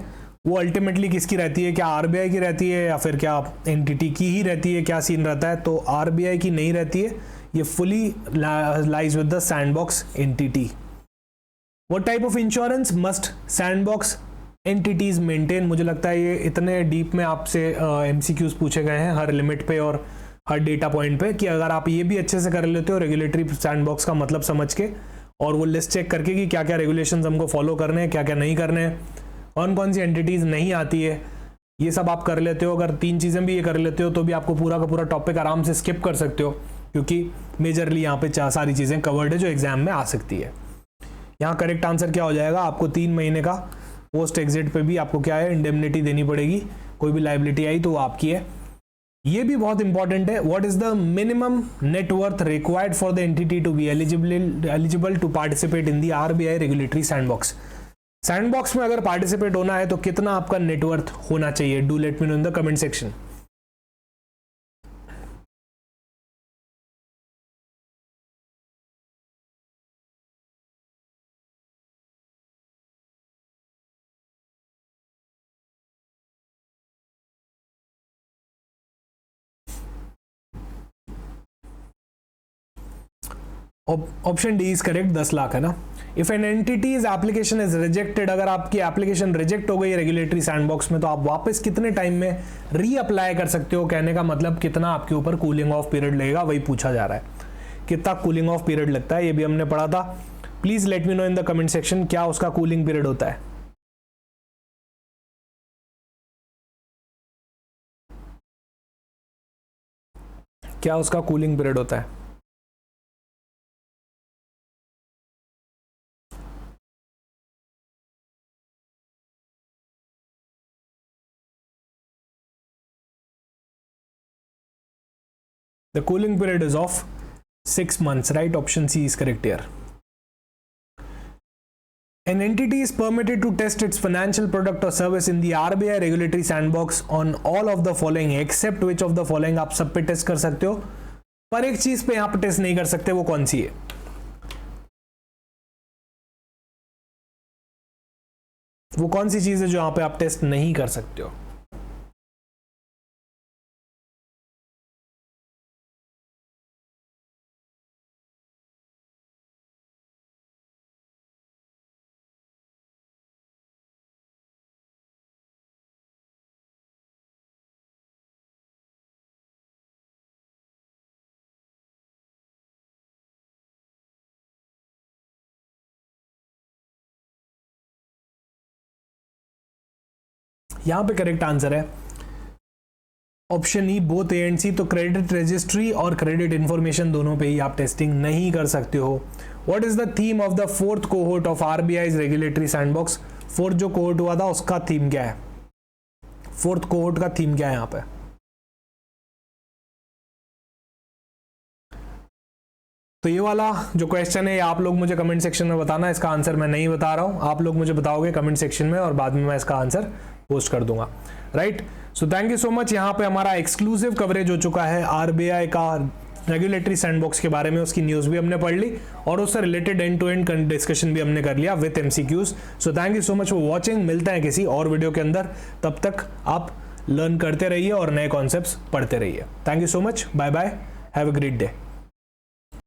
वो अल्टीमेटली किसकी रहती है? क्या आरबीआई की रहती है या फिर क्या एंटिटी की ही रहती है? क्या सीन रहता है? तो आरबीआई की नहीं रहती है, ये fully lies with the sandbox entity. What type of insurance must sandbox entities maintain? मुझे लगता है ये इतने डीप में आपसे एमसीक्यूज पूछे गए हैं हर लिमिट पे और हर डेटा पॉइंट पे, कि अगर आप ये भी अच्छे से कर लेते हो रेगुलेटरी सैंडबॉक्स का मतलब समझ के, और वो लिस्ट चेक करके कि क्या क्या रेगुलेशंस हमको फॉलो करने हैं, क्या क्या नहीं करने हैं, कौन कौन सी एंटिटीज नहीं आती है, ये सब आप कर लेते हो, अगर 3 चीज़ें भी ये कर लेते हो तो भी आपको पूरा का पूरा टॉपिक आराम से स्किप कर सकते हो, क्योंकि मेजरली यहाँ पे सारी चीज़ें कवर्ड है जो एग्जाम में आ सकती है। यहाँ करेक्ट आंसर क्या हो जाएगा, आपको 3 महीने का पोस्ट एग्जिट पे भी आपको क्या है, इंडेमनिटी देनी पड़ेगी, कोई भी लाइबिलिटी आई तो वो आपकी है। ये भी बहुत इंपॉर्टेंट है, what is the minimum net worth required for the entity to be eligible to participate in the RBI regulatory sandbox. Sandbox में अगर पार्टिसिपेट होना है तो कितना आपका नेटवर्थ होना चाहिए, do let me know in the comment section. Option D is correct, 10 lakh है ना। If an entity's application is rejected, अगर आपकी एप्लीकेशन रिजेक्ट हो गई रेगुलेटरी सैंडबॉक्स में तो आप वापस कितने टाइम में री अप्लाई कर सकते हो, कहने का मतलब कितना आपके ऊपर कूलिंग ऑफ पीरियड लगेगा, वही पूछा जा रहा है, कितना कूलिंग ऑफ पीरियड लगता है, ये भी हमने पढ़ा था। Please let me know in the comment section क्या उसका कूलिंग पीरियड होता है। क्या उसका कूलिंग पीरियड होता है। The cooling period is of 6 months, right? Option C is correct here. An entity is permitted to test its financial product or service in the RBI regulatory sandbox on all of the following except which of the following। आप सब पे test कर सकते हो, पर एक चीज पे यहाँ पे टेस्ट नहीं कर सकते, वो कौन सी है। वो कौन सी चीज है जो यहाँ पे आप टेस्ट नहीं कर सकते हो। यहां पे करेक्ट आंसर है option E, both A and C. तो क्रेडिट रजिस्ट्री और क्रेडिट इंफॉर्मेशन दोनों पे ही आप टेस्टिंग नहीं कर सकते हो। What is the theme of the 4th cohort of RBI regulatory sandbox. 4th जो कोहोर्ट हुआ था उसका थीम क्या है, 4th कोहोर्ट का थीम क्या है यहाँ पे। तो ये वाला जो क्वेश्चन है आप लोग मुझे कमेंट सेक्शन में बताना, इसका आंसर मैं नहीं बता रहा हूं, आप लोग मुझे बताओगे कमेंट सेक्शन में और बाद में मैं इसका आंसर पोस्ट कर दूंगा, right. So thank you so much. यहाँ पे हमारा एक्सक्लूसिव कवरेज हो चुका है आरबीआई का रेगुलेटरी सैंडबॉक्स के बारे में, उसकी न्यूज़ भी हमने पढ़ ली और उससे related end to end discussion भी हमने कर लिया with MCQs. So thank you so much for watching. मिलते हैं किसी और वीडियो के अंदर, तब तक आप लर्न करते रहिए और नए कॉन्सेप्ट्स पढ़ते रहिए। Thank you so much, bye bye, have a great day.